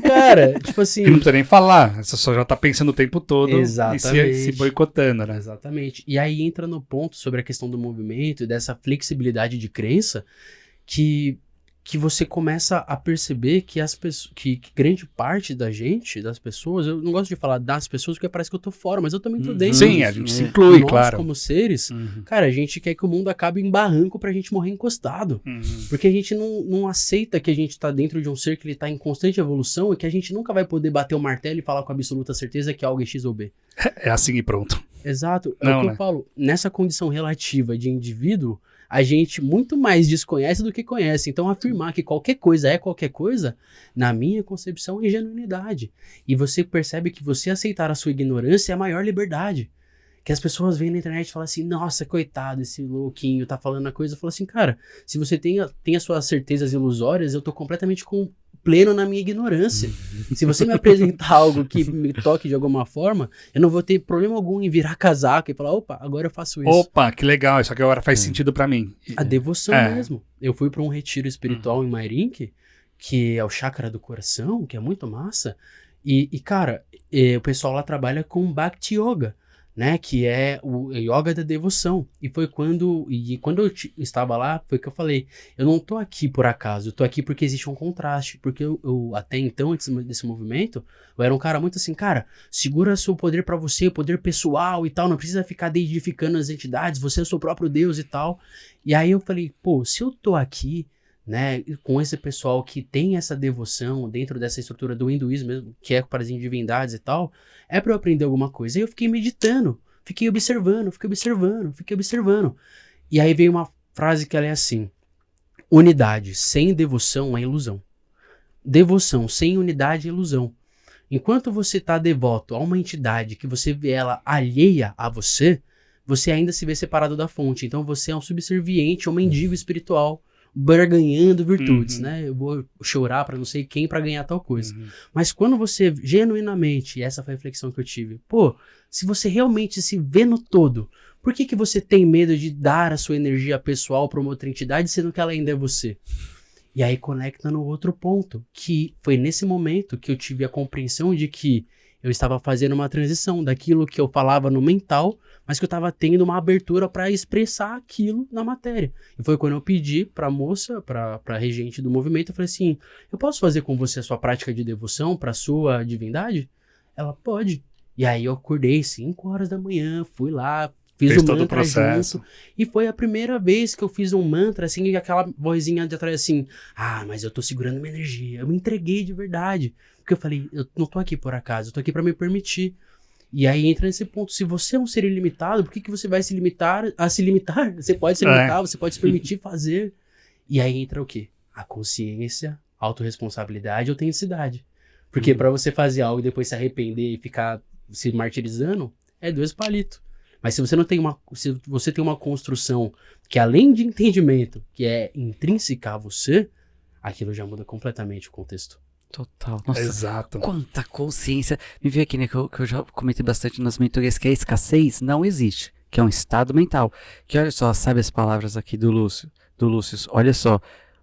Cara, tipo assim... E não precisa nem falar. Você só já tá pensando o tempo todo. Exatamente. E se boicotando, né? Exatamente. E aí entra no ponto sobre a questão do movimento e dessa flexibilidade de crença que você começa a perceber que as pessoas, que grande parte da gente, das pessoas, eu não gosto de falar das pessoas porque parece que eu tô fora, mas eu também tô dentro. Sim, a gente se inclui, nós, claro. como seres, cara, a gente quer que o mundo acabe em barranco pra gente morrer encostado. Porque a gente não aceita que a gente tá dentro de um ser que ele tá em constante evolução e que a gente nunca vai poder bater o martelo e falar com absoluta certeza que algo é X ou B. É assim e pronto. Exato. É Não, o que né? eu falo. Nessa condição relativa de indivíduo, a gente muito mais desconhece do que conhece. Então, afirmar que qualquer coisa é qualquer coisa, na minha concepção, é ingenuidade. E você percebe que você aceitar a sua ignorância é a maior liberdade. Que as pessoas vêm na internet e falam assim, nossa, coitado, esse louquinho tá falando a coisa. Eu falo assim, cara, se você tem as suas certezas ilusórias, eu tô completamente pleno na minha ignorância. Se você me apresentar algo que me toque de alguma forma, eu não vou ter problema algum em virar casaco e falar, opa, agora eu faço isso. Opa, que legal, isso aqui agora faz sentido pra mim. A devoção mesmo. Eu fui para um retiro espiritual em Mairink, que é o chakra do coração, que é muito massa. E cara, o pessoal lá trabalha com Bhakti Yoga, né? Que é o yoga da devoção. E foi quando eu estava lá, foi que eu falei, eu não tô aqui por acaso, eu tô aqui porque existe um contraste. Porque eu até então, antes desse movimento, eu era um cara muito assim, cara, segura seu poder pra você, poder pessoal e tal, não precisa ficar deidificando as entidades, você é o seu próprio Deus e tal. E aí eu falei, pô, se eu tô aqui, né, com esse pessoal que tem essa devoção dentro dessa estrutura do hinduísmo mesmo, que é para as divindades e tal, é para eu aprender alguma coisa. E eu fiquei meditando, fiquei observando. E aí veio uma frase que ela é assim: unidade sem devoção é ilusão. Devoção sem unidade é ilusão. Enquanto você está devoto a uma entidade que você vê ela alheia a você, você ainda se vê separado da fonte. Então você é um subserviente, um mendigo espiritual, barganhando virtudes, né? Eu vou chorar pra não sei quem pra ganhar tal coisa. Mas quando você genuinamente, e essa foi a reflexão que eu tive, pô, se você realmente se vê no todo, por que você tem medo de dar a sua energia pessoal pra uma outra entidade, sendo que ela ainda é você? E aí conecta no outro ponto, que foi nesse momento que eu tive a compreensão de que eu estava fazendo uma transição daquilo que eu falava no mental, mas que eu estava tendo uma abertura para expressar aquilo na matéria. E foi quando eu pedi para a moça, para a regente do movimento, eu falei assim, eu posso fazer com você a sua prática de devoção para a sua divindade? Ela, pode. E aí eu acordei 5 horas da manhã, fui lá, fiz o mantra junto, e foi a primeira vez que eu fiz um mantra, assim, e aquela vozinha de atrás assim, mas eu tô segurando minha energia, eu me entreguei de verdade, porque eu falei, eu não tô aqui por acaso, eu tô aqui pra me permitir. E aí entra nesse ponto, se você é um ser ilimitado, por que você vai se limitar a se limitar? Você pode se limitar, você pode se permitir fazer. E aí entra o quê? A consciência, autorresponsabilidade e autenticidade. Porque pra você fazer algo e depois se arrepender e ficar se martirizando, é 2 palitos. Mas se você não tem se você tem uma construção que além de entendimento, que é intrínseca a você, aquilo já muda completamente o contexto. Total. Nossa, exato. Quanta consciência. Me veio aqui, né, que eu já comentei bastante nas mentorias, que a escassez não existe. que é um estado mental. Que olha só, sabe as palavras aqui do Lúcio? Olha só,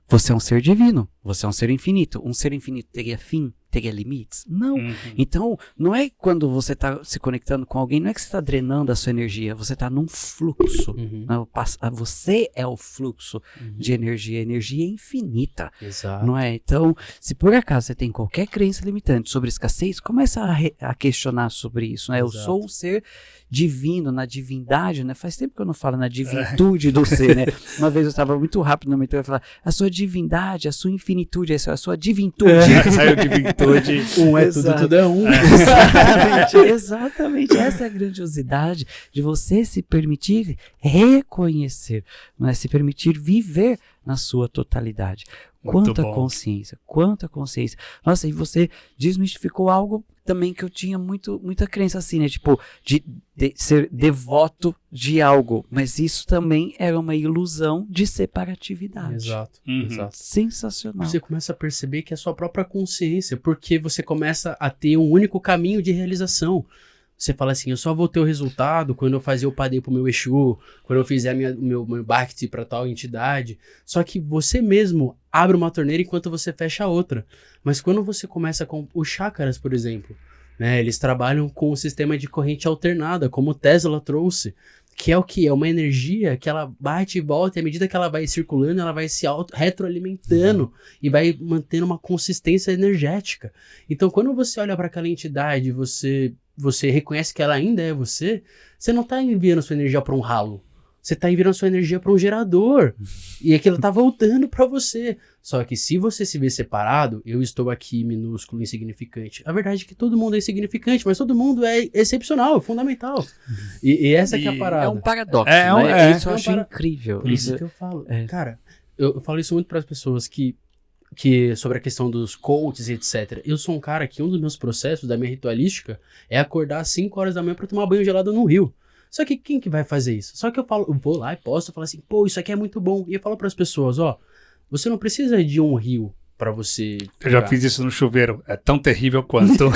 você é um ser divino, você é um ser infinito. Um ser infinito teria fim? Teria limites? Não. Então, não é quando você está se conectando com alguém, não é que você está drenando a sua energia, você está num fluxo. Não, você é o fluxo de energia, energia infinita. Exato. Não é? Então, se por acaso você tem qualquer crença limitante sobre escassez, começa a questionar sobre isso. Né? Eu sou um ser divino, na divindade, né? Faz tempo que eu não falo na divitude do ser, né? Uma vez eu estava muito rápido no metrô e falava, a sua divindade, a sua infinitude, a sua divintude. Saiu divitude. Um é tudo, tudo é um. Exatamente. Essa é a grandiosidade de você se permitir reconhecer, não é? Se permitir viver na sua totalidade. Quanta consciência. Nossa, e você desmistificou algo também que eu tinha muita crença assim, né? Tipo, de ser devoto de algo. Mas isso também era uma ilusão de separatividade. Exato. Sensacional. Você começa a perceber que é a sua própria consciência, porque você começa a ter um único caminho de realização. Você fala assim, eu só vou ter o resultado quando eu fazer o padê pro meu Exu, quando eu fizer o meu Bhakti pra tal entidade. Só que você mesmo abre uma torneira enquanto você fecha a outra. Mas quando você começa com os chakras, por exemplo, né, eles trabalham com o sistema de corrente alternada, como o Tesla trouxe, que é o que? É uma energia que ela bate e volta, e à medida que ela vai circulando, ela vai se retroalimentando e vai mantendo uma consistência energética. Então, quando você olha para aquela entidade, você reconhece que ela ainda é você não está enviando sua energia para um ralo. Você está enviando sua energia para um gerador. E aquilo está voltando para você. Só que se você se vê separado, eu estou aqui minúsculo, insignificante. A verdade é que todo mundo é insignificante, mas todo mundo é excepcional, fundamental. E essa que é a parada. É um paradoxo, né? Isso eu acho incrível. Por isso que eu falo. Cara, eu falo isso muito para as pessoas que sobre a questão dos coaches e etc. Eu sou um cara que um dos meus processos da minha ritualística é acordar às 5 horas da manhã para tomar banho gelado no rio. Só que quem que vai fazer isso? Só que eu vou lá e posto, eu falo assim, pô, isso aqui é muito bom. E eu falo para as pessoas, ó, você não precisa de um rio para você... Eu já fiz isso no chuveiro, é tão terrível quanto.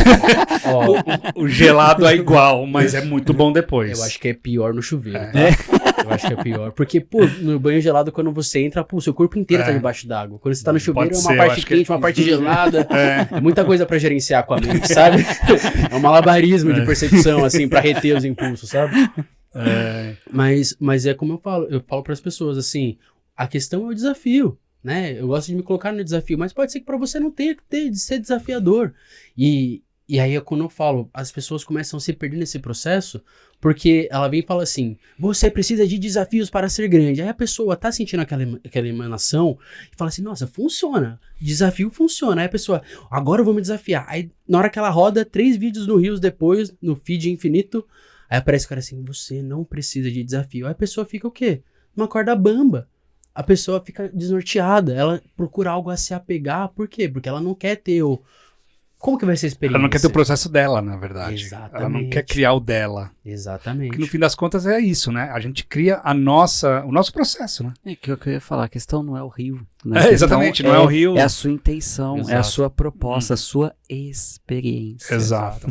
o gelado é igual, mas é muito bom depois. Eu acho que é pior no chuveiro, tá? Eu acho que é pior. Porque, pô, no banho gelado, quando você entra, pô, seu corpo inteiro tá debaixo d'água. Quando você tá no chuveiro, é uma parte quente, uma parte gelada. É muita coisa pra gerenciar com a mente, sabe? É um malabarismo de percepção, assim, pra reter os impulsos, sabe? Mas é como eu falo pras pessoas, assim, a questão é o desafio, né? Eu gosto de me colocar no desafio, mas pode ser que pra você não tenha que ter de ser desafiador. E aí, quando eu falo, as pessoas começam a se perder nesse processo, porque ela vem e fala assim, você precisa de desafios para ser grande. Aí a pessoa tá sentindo aquela emanação e fala assim, nossa, funciona, desafio funciona. Aí a pessoa, agora eu vou me desafiar. Aí na hora que ela roda 3 vídeos no Reels depois, no feed infinito, aí aparece o cara assim, você não precisa de desafio. Aí a pessoa fica o quê? Uma corda bamba. A pessoa fica desnorteada, ela procura algo a se apegar. Por quê? Porque ela não quer ter o... Como que vai ser a experiência? Ela não quer ter o processo dela, na verdade. Exatamente. Ela não quer criar o dela. Exatamente. Porque no fim das contas é isso, né? A gente cria o nosso processo, né? É que eu ia falar, a questão não é o rio. Né? Exatamente, não é o rio. É a sua intenção, Exato. é a sua proposta, a sua experiência. Exato.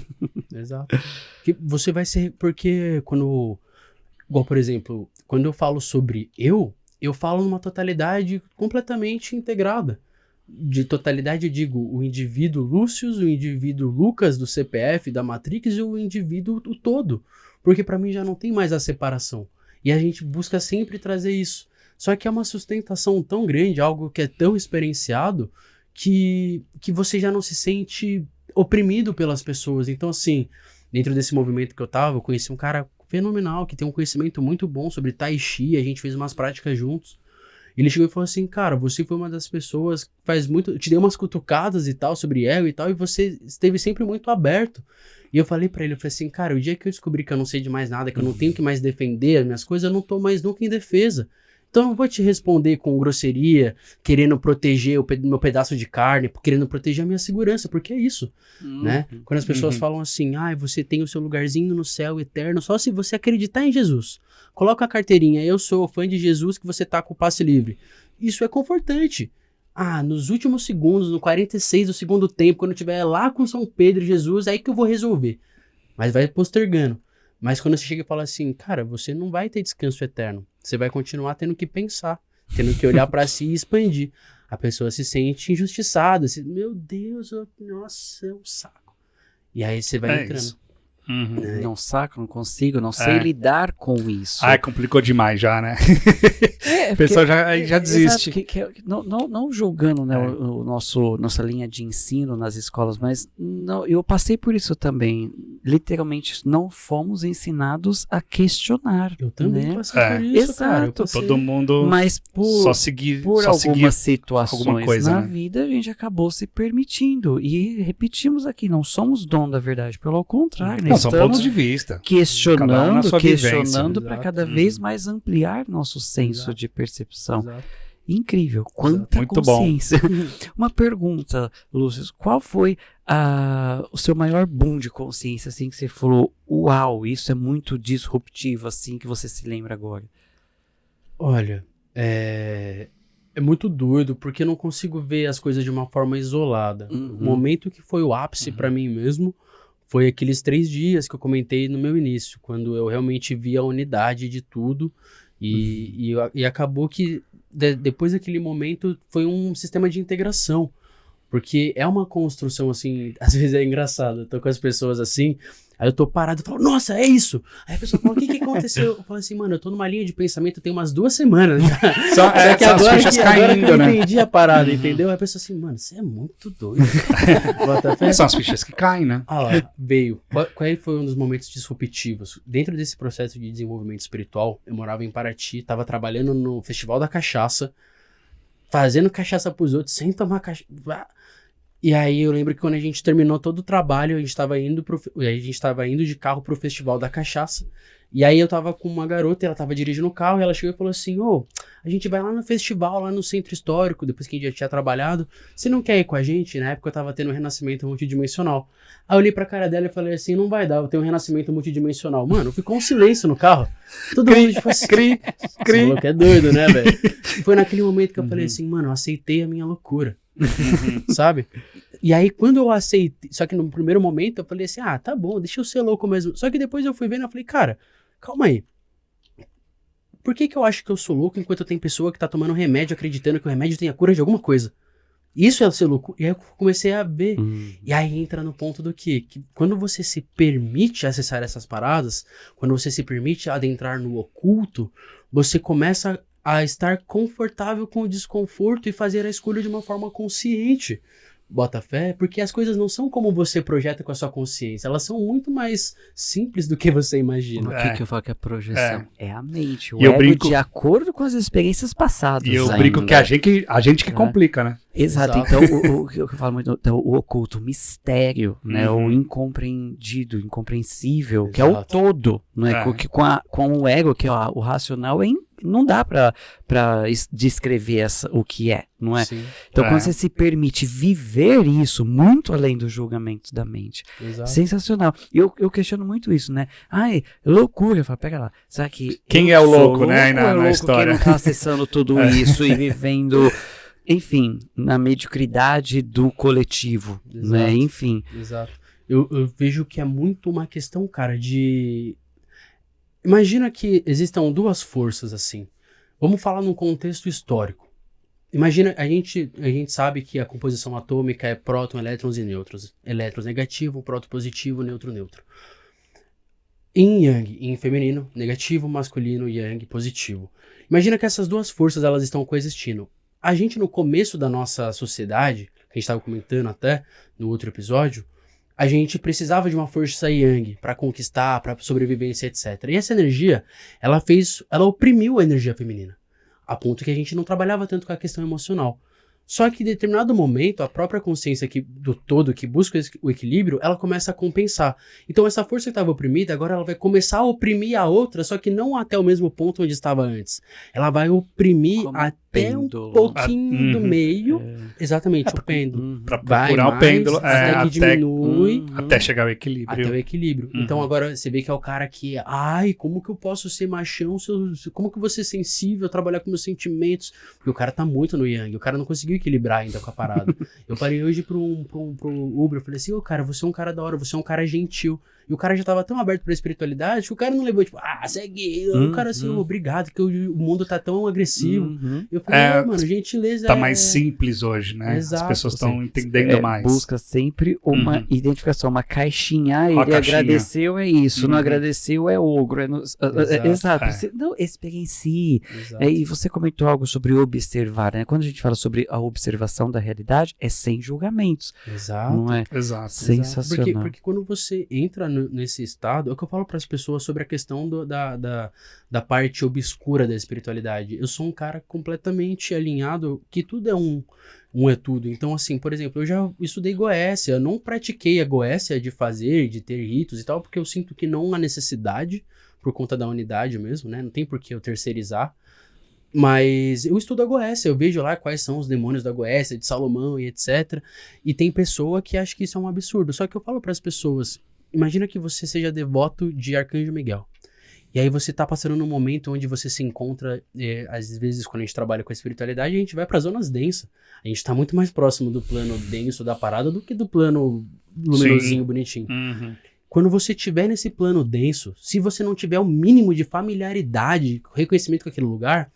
Exato. Que você vai ser... Porque quando... Igual, por exemplo, quando eu falo sobre eu falo numa totalidade completamente integrada. De totalidade, eu digo o indivíduo Lúcio, o indivíduo Lucas do CPF, da Matrix e o indivíduo o todo. Porque para mim já não tem mais a separação. E a gente busca sempre trazer isso. Só que é uma sustentação tão grande, algo que é tão experienciado, que você já não se sente oprimido pelas pessoas. Então, assim, dentro desse movimento que eu tava, eu conheci um cara fenomenal, que tem um conhecimento muito bom sobre Tai Chi, a gente fez umas práticas juntos. Ele chegou e falou assim, cara, você foi uma das pessoas que faz muito... Te deu umas cutucadas e tal, sobre ego e tal, e você esteve sempre muito aberto. E eu falei pra ele, eu falei assim, cara, o dia que eu descobri que eu não sei de mais nada, que eu não tenho que mais defender as minhas coisas, eu não tô mais nunca em defesa. Então eu não vou te responder com grosseria, querendo proteger o meu pedaço de carne, querendo proteger a minha segurança, porque é isso, né? Quando as pessoas falam assim, você tem o seu lugarzinho no céu eterno, só se você acreditar em Jesus. Coloca a carteirinha, eu sou fã de Jesus, que você tá com o passe livre. Isso é confortante. Nos últimos segundos, no 46 do segundo tempo, quando eu estiver lá com São Pedro e Jesus, é aí que eu vou resolver. Mas vai postergando. Mas quando você chega e fala assim, cara, você não vai ter descanso eterno. Você vai continuar tendo que pensar, tendo que olhar pra si e expandir. A pessoa se sente injustiçada. Meu Deus, nossa, é um saco. E aí você vai entrando. Isso. Uhum. Não saco, não consigo, não sei lidar com isso. Complicou demais já, né? É, O pessoal já desiste. Exato, não julgando, né, nossa linha de ensino nas escolas, mas eu passei por isso também. Literalmente, não fomos ensinados a questionar. Eu também né? passei por isso, cara. Eu passei. Todo mundo mas só seguir algumas situações alguma coisa, na né? vida, a gente acabou se permitindo. E repetimos aqui, não somos dono da verdade, pelo contrário, né? Não, são pontos de vista. Questionando, na sua questionando vivência. para Exato. cada vez mais ampliar nosso senso Exato. de percepção. Exato. Incrível, quanta Muito consciência. Uma pergunta, Lúcio, qual foi o seu maior boom de consciência, assim, que você falou, uau, isso é muito disruptivo, assim, que você se lembra agora? Olha, é muito doido, porque eu não consigo ver as coisas de uma forma isolada. Uhum. O momento que foi o ápice pra mim mesmo foi aqueles 3 dias que eu comentei no meu início, quando eu realmente vi a unidade de tudo e acabou que depois daquele momento foi um sistema de integração, porque é uma construção assim, às vezes é engraçado, eu tô com as pessoas assim, aí eu tô parado e falo, nossa, é isso! Aí a pessoa fala, o que aconteceu? Eu falo assim, mano, eu tô numa linha de pensamento tem umas 2 semanas já. Só que as agora fichas que eu caindo, né? entendi a parada, entendeu? Aí a pessoa assim, mano, você é muito doido. Bota fé. São as fichas que caem, né? Ah lá, veio. Qual foi um dos momentos disruptivos? Dentro desse processo de desenvolvimento espiritual, eu morava em Paraty, tava trabalhando no Festival da Cachaça, fazendo cachaça pros outros, sem tomar cachaça. E aí eu lembro que quando a gente terminou todo o trabalho, a gente tava indo de carro pro Festival da Cachaça. E aí eu tava com uma garota, ela tava dirigindo o carro, e ela chegou e falou assim, a gente vai lá no festival, lá no Centro Histórico, depois que a gente já tinha trabalhado, você não quer ir com a gente? Na época eu tava tendo um renascimento multidimensional. Aí eu olhei pra cara dela e falei assim, não vai dar, eu tenho um renascimento multidimensional. Mano, ficou um silêncio no carro. Todo mundo tipo assim, esse maluco é doido, né, velho? Foi naquele momento que eu falei assim, mano, eu aceitei a minha loucura. Sabe? E aí quando eu aceitei, só que no primeiro momento eu falei assim, tá bom, deixa eu ser louco mesmo. Só que depois eu fui vendo e falei, cara, calma aí. Por que eu acho que eu sou louco enquanto tem pessoa que tá tomando remédio acreditando que o remédio tem a cura de alguma coisa? Isso é ser louco. E aí eu comecei a ver. E aí entra no ponto do que quando você se permite acessar essas paradas, quando você se permite adentrar no oculto, você começa a estar confortável com o desconforto e fazer a escolha de uma forma consciente. Bota fé, porque as coisas não são como você projeta com a sua consciência, elas são muito mais simples do que você imagina. O que eu falo que é projeção? É a mente, o E eu ego brinco- de acordo com as experiências passadas. E eu ainda. brinco que a gente que complica, né? Exato, Exato. então o que eu falo muito, então, o oculto, o mistério, né, o incompreendido, incompreensível, que é o Exato. todo, né, É. com o ego, que é o racional, não dá pra descrever o que é, não é? Sim, Então É. quando você se permite viver isso, muito além dos julgamentos da mente, exato. sensacional. E eu questiono muito isso, né? Ai, loucura. Eu falo, pega lá. Será que Quem eu é o sou louco, né, aí na ou é louco história? quem não tá acessando tudo isso e vivendo, enfim, na mediocridade do coletivo, né? Exato. Enfim. Exato. Eu vejo que é muito uma questão, cara, de... Imagina que existam 2 forças, assim. Vamos falar num contexto histórico. Imagina, a gente sabe que a composição atômica é próton, elétrons e nêutrons. Elétrons negativo, próton positivo, neutro neutro. Em Yang, em feminino, negativo, masculino, Yang, positivo. Imagina que essas 2 forças, elas estão coexistindo. A gente, no começo da nossa sociedade, que a gente estava comentando até no outro episódio, a gente precisava de uma força Yang para conquistar, para sobrevivência, etc. E essa energia, ela oprimiu a energia feminina, a ponto que a gente não trabalhava tanto com a questão emocional. Só que em determinado momento, a própria consciência do todo que busca o equilíbrio, ela começa a compensar. Então essa força que estava oprimida, agora ela vai começar a oprimir a outra, só que não até o mesmo ponto onde estava antes. Ela vai oprimir Como até pêndulo. um pouquinho do meio. Exatamente, o porque- pêndulo. Pra Vai procurar o mais, pêndulo até que diminui. até chegar ao equilíbrio. Até o equilíbrio. Então agora você vê que é o cara que, como que eu posso ser machão, como que eu vou ser sensível, trabalhar com meus sentimentos? Porque o cara tá muito no Yang, o cara não conseguiu equilibrar ainda com a parada. Eu parei hoje pro Uber, eu falei assim, cara, você é um cara da hora, você é um cara gentil. E o cara já tava tão aberto pra espiritualidade que o cara não levou, tipo, segue. O cara assim, obrigado, que o mundo tá tão agressivo. Eu falei, mano, gentileza tá mais simples hoje, né? Exato. As pessoas estão entendendo mais. Busca sempre uma identificação, uma caixinha. Ele agradeceu, é isso. Não agradeceu, é ogro. Exato. Não, experiencia. E você comentou algo sobre observar, né? Quando a gente fala sobre a observação da realidade, é sem julgamentos. Exato. Não é? Exato. Sensacional. Porque quando você entra nesse estado, é o que eu falo para as pessoas sobre a questão da parte obscura da espiritualidade. Eu sou um cara completamente alinhado que tudo é um é tudo. Então, assim, por exemplo, eu já estudei Goécia, eu não pratiquei a Goécia de fazer, de ter ritos e tal, porque eu sinto que não há necessidade, por conta da unidade mesmo, né? Não tem por que eu terceirizar. Mas eu estudo a Goécia, eu vejo lá quais são os demônios da Goécia, de Salomão e etc. E tem pessoa que acha que isso é um absurdo. Só que eu falo para as pessoas, imagina que você seja devoto de Arcanjo Miguel. E aí você tá passando num momento onde você se encontra, às vezes quando a gente trabalha com a espiritualidade, a gente vai para zonas densas. A gente tá muito mais próximo do plano denso da parada do que do plano luminosinho, bonitinho. Quando você estiver nesse plano denso, se você não tiver o mínimo de familiaridade, reconhecimento com aquele lugar,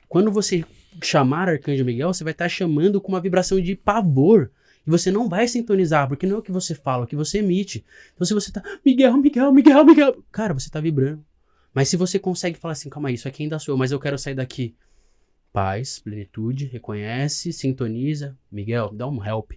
quando você chamar Arcanjo Miguel, você vai estar chamando com uma vibração de pavor. E você não vai sintonizar, porque não é o que você fala, é o que você emite. Então se você tá, Miguel, Miguel, Miguel, Miguel, cara, você tá vibrando. Mas se você consegue falar assim, calma aí, isso aqui ainda sou eu, mas eu quero sair daqui. Paz, plenitude, reconhece, sintoniza. Miguel, dá um help.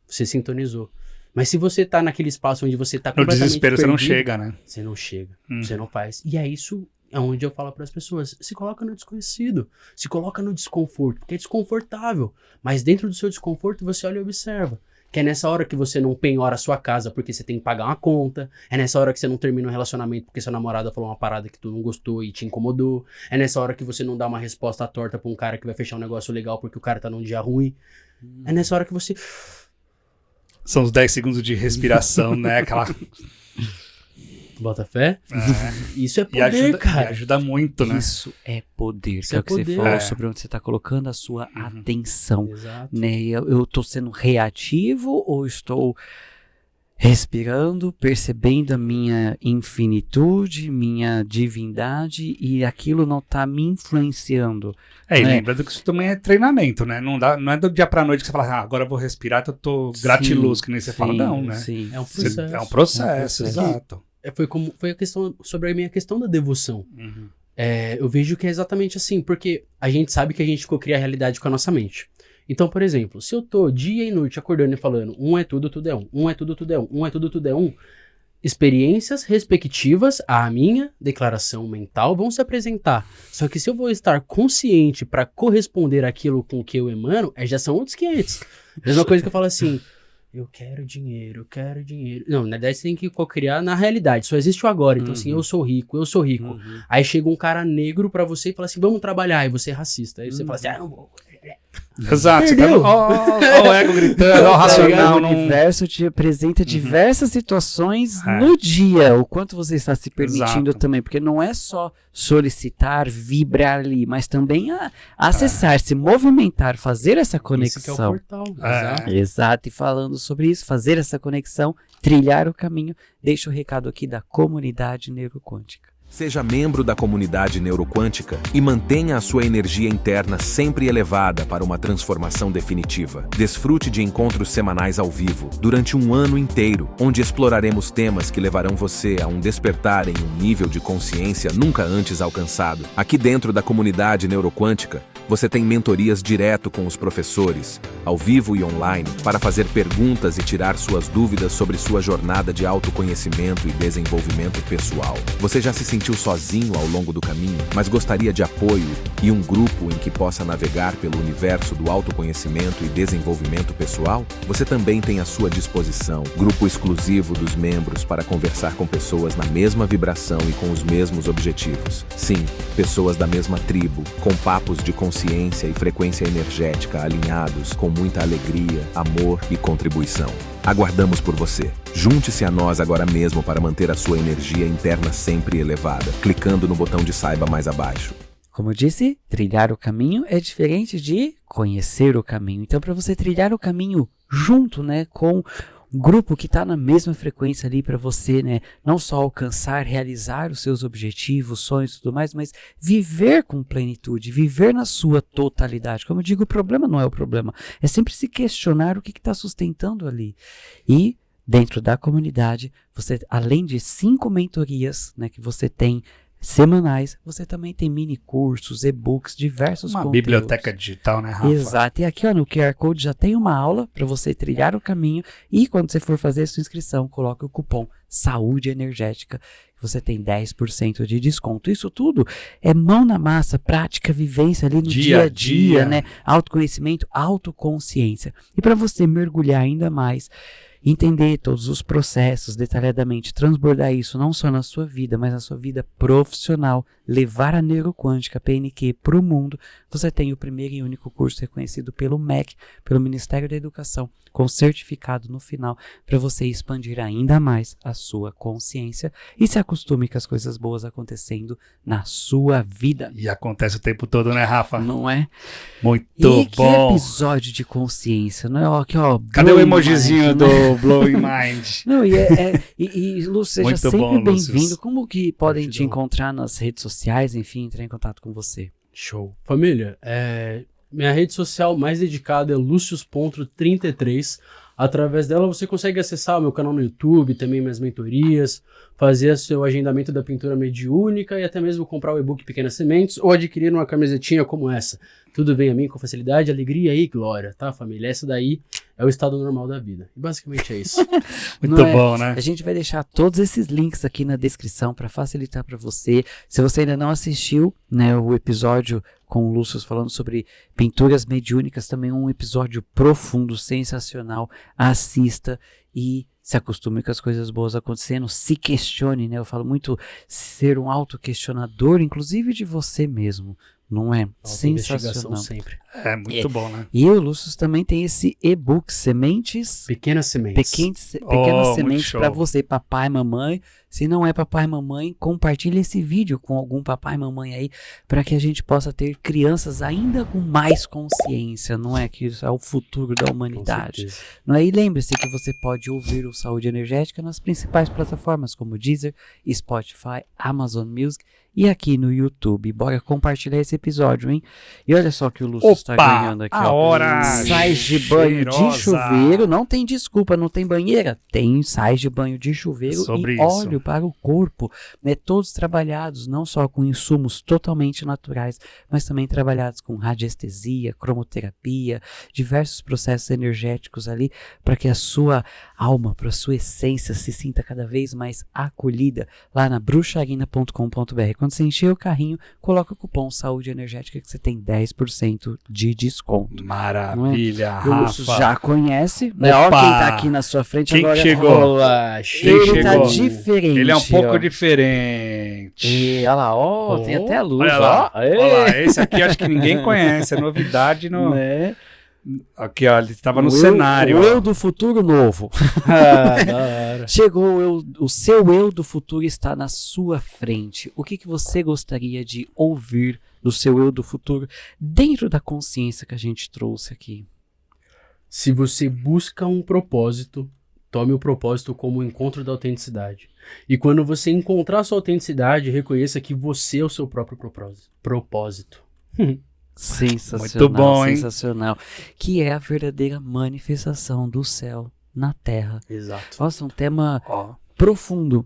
Você sintonizou. Mas se você tá naquele espaço onde você tá completamente no desespero perdido, você não chega, né? Você não chega, você não faz. E é isso onde eu falo para as pessoas, se coloca no desconhecido, se coloca no desconforto, porque é desconfortável. Mas dentro do seu desconforto você olha e observa. Que é nessa hora que você não penhora a sua casa porque você tem que pagar uma conta. É nessa hora que você não termina um relacionamento porque sua namorada falou uma parada que tu não gostou e te incomodou. É nessa hora que você não dá uma resposta torta pra um cara que vai fechar um negócio legal porque o cara tá num dia ruim. É nessa hora que você... São os 10 segundos de respiração, né? Aquela... Bota fé? Isso é poder, cara. E ajuda muito, né? Isso é poder, Isso que é o que poder. você falou, sobre onde você está colocando a sua atenção. Exato. Né? Eu estou sendo reativo ou estou respirando, percebendo a minha infinitude, minha divindade, e aquilo não está me influenciando. E lembrando que isso também é treinamento, né? Não é do dia pra noite que você fala, agora eu vou respirar, eu tô gratiluz, que nem você fala, não, né? Sim. É um processo. É um processo, exato. Foi a questão, sobre a minha questão da devoção. Eu vejo que é exatamente assim, porque a gente sabe que a gente cocria a realidade com a nossa mente. Então, por exemplo, se eu tô dia e noite acordando e falando, um é tudo, tudo é um, um é tudo, tudo é um, um é tudo, tudo é um, experiências respectivas à minha declaração mental vão se apresentar. Só que se eu vou estar consciente para corresponder àquilo com que eu emano, já são outros 500. Mesma coisa que eu falo assim, eu quero dinheiro, eu quero dinheiro. Não, na verdade você tem que cocriar na realidade, só existe o agora. Então assim, eu sou rico, eu sou rico. Aí chega um cara negro pra você e fala assim, vamos trabalhar, e você é racista. Aí você fala assim, não vou... Exato, ó o ego gritando, ó o racional. O universo te apresenta diversas situações no dia, o quanto você está se permitindo também, porque não é só solicitar, vibrar ali, mas também acessar, se movimentar, fazer essa conexão. Esse que é o portal. Exato, e falando sobre isso, fazer essa conexão, trilhar o caminho, deixa o recado aqui da comunidade neuroquântica. Seja membro da comunidade neuroquântica e mantenha a sua energia interna sempre elevada para uma transformação definitiva. Desfrute de encontros semanais ao vivo durante um ano inteiro, onde exploraremos temas que levarão você a um despertar em um nível de consciência nunca antes alcançado. Aqui dentro da comunidade neuroquântica, você tem mentorias direto com os professores, ao vivo e online, para fazer perguntas e tirar suas dúvidas sobre sua jornada de autoconhecimento e desenvolvimento pessoal. Você já se sentiu sozinho ao longo do caminho, mas gostaria de apoio e um grupo em que possa navegar pelo universo do autoconhecimento e desenvolvimento pessoal? Você também tem à sua disposição grupo exclusivo dos membros para conversar com pessoas na mesma vibração e com os mesmos objetivos. Sim, pessoas da mesma tribo, com papos de consciência e frequência energética alinhados com muita alegria, amor e contribuição. Aguardamos por você. Junte-se a nós agora mesmo para manter a sua energia interna sempre elevada, clicando no botão de saiba mais abaixo. Como eu disse, trilhar o caminho é diferente de conhecer o caminho. Então, para você trilhar o caminho junto, né, com grupo que está na mesma frequência ali para você, né? Não só alcançar, realizar os seus objetivos, sonhos e tudo mais, mas viver com plenitude, viver na sua totalidade. Como eu digo, o problema não é o problema. É sempre se questionar o que está sustentando ali. E dentro da comunidade, você, além de 5 mentorias, né, que você tem semanais, você também tem mini cursos, e-books, diversos Uma conteúdos. biblioteca digital, né, Rafa? Exato. E aqui, ó, no QR Code já tem uma aula para você trilhar o caminho, e quando você for fazer a sua inscrição, coloque o cupom Saúde Energética, que você tem 10% de desconto. Isso tudo é mão na massa, prática, vivência ali no dia a dia, né? Autoconhecimento, autoconsciência. E para você mergulhar ainda mais, entender todos os processos detalhadamente, transbordar isso não só na sua vida, mas na sua vida profissional, levar a neuroquântica, PNQ, para o mundo, você tem o primeiro e único curso reconhecido pelo MEC, pelo Ministério da Educação, com certificado no final, para você expandir ainda mais a sua consciência e se acostume com as coisas boas acontecendo na sua vida. E acontece o tempo todo, né, Rafa? Não é? Muito E que bom. episódio de consciência, não é? Ó, aqui, ó, Cadê o blowing emojizinho mind, né? do Blowing Mind? Não, e Lúcio, seja Muito sempre bom, bem-vindo. Lúcio. Como que podem te Gratidão. encontrar nas redes sociais, enfim, entrar em contato com você? Show. Família, minha rede social mais dedicada é Lucius.33. Através dela você consegue acessar o meu canal no YouTube, também minhas mentorias, fazer o seu agendamento da pintura mediúnica e até mesmo comprar o e-book Pequenas Sementes ou adquirir uma camisetinha como essa. Tudo vem a mim com facilidade, alegria e glória, tá, família? Essa daí é o estado normal da vida. E basicamente é isso. Muito Não é? bom, né? A gente vai deixar todos esses links aqui na descrição para facilitar para você. Se você ainda não assistiu, né, o episódio com o Lúcio falando sobre pinturas mediúnicas, também um episódio profundo, sensacional. Assista e se acostume com as coisas boas acontecendo. Se questione, né? Eu falo muito ser um autoquestionador, inclusive de você mesmo. Não é? Investigação Sensacional. sempre. É muito bom, né? E o Lúcio também tem esse e-book, Sementes Pequenas Sementes. Pequenas muito sementes show. para você, papai, mamãe. Se não é papai, mamãe, compartilhe esse vídeo com algum papai, mamãe aí, para que a gente possa ter crianças ainda com mais consciência, não é? Que isso é o futuro da Com humanidade. certeza. Não é? E lembre-se que você pode ouvir o Saúde Energética nas principais plataformas como Deezer, Spotify, Amazon Music e aqui no YouTube. Bora compartilhar esse episódio, hein? E olha só que o Lúcio está ganhando aqui, a ó. hora Sais de banho de cheirosa. chuveiro, não tem desculpa, não tem banheira, tem sais de banho de chuveiro Sobre e isso. óleo para o corpo, né? Todos trabalhados não só com insumos totalmente naturais, mas também trabalhados com radiestesia, cromoterapia, diversos processos energéticos ali para que a sua alma, para a sua essência se sinta cada vez mais acolhida lá na bruxarina.com.br. Quando você encher o carrinho, coloca o cupom Saúde Energética que você tem 10% de desconto. Maravilha, O Lúcio Rafa. já conhece, né? Ó, Opa! quem tá aqui na sua frente Quem agora. chegou? Olá, Ele tá chegou? diferente. Ele é um pouco ó. diferente. E olha lá, ó, tem até a luz, Olha lá, ó. Aê! olha lá, esse aqui acho que ninguém conhece, é novidade no... Né? Aqui, ó, ele estava no O cenário. O ó. eu do futuro novo. Ah, da hora. Chegou o seu eu do futuro está na sua frente. O que você gostaria de ouvir do seu eu do futuro dentro da consciência que a gente trouxe aqui? Se você busca um propósito, tome o propósito como o encontro da autenticidade. E quando você encontrar sua autenticidade, reconheça que você é o seu próprio propósito. Sensacional, Muito bom, hein? sensacional. Que é a verdadeira manifestação do céu na Terra. Exato. Nossa, um tema Ó, profundo.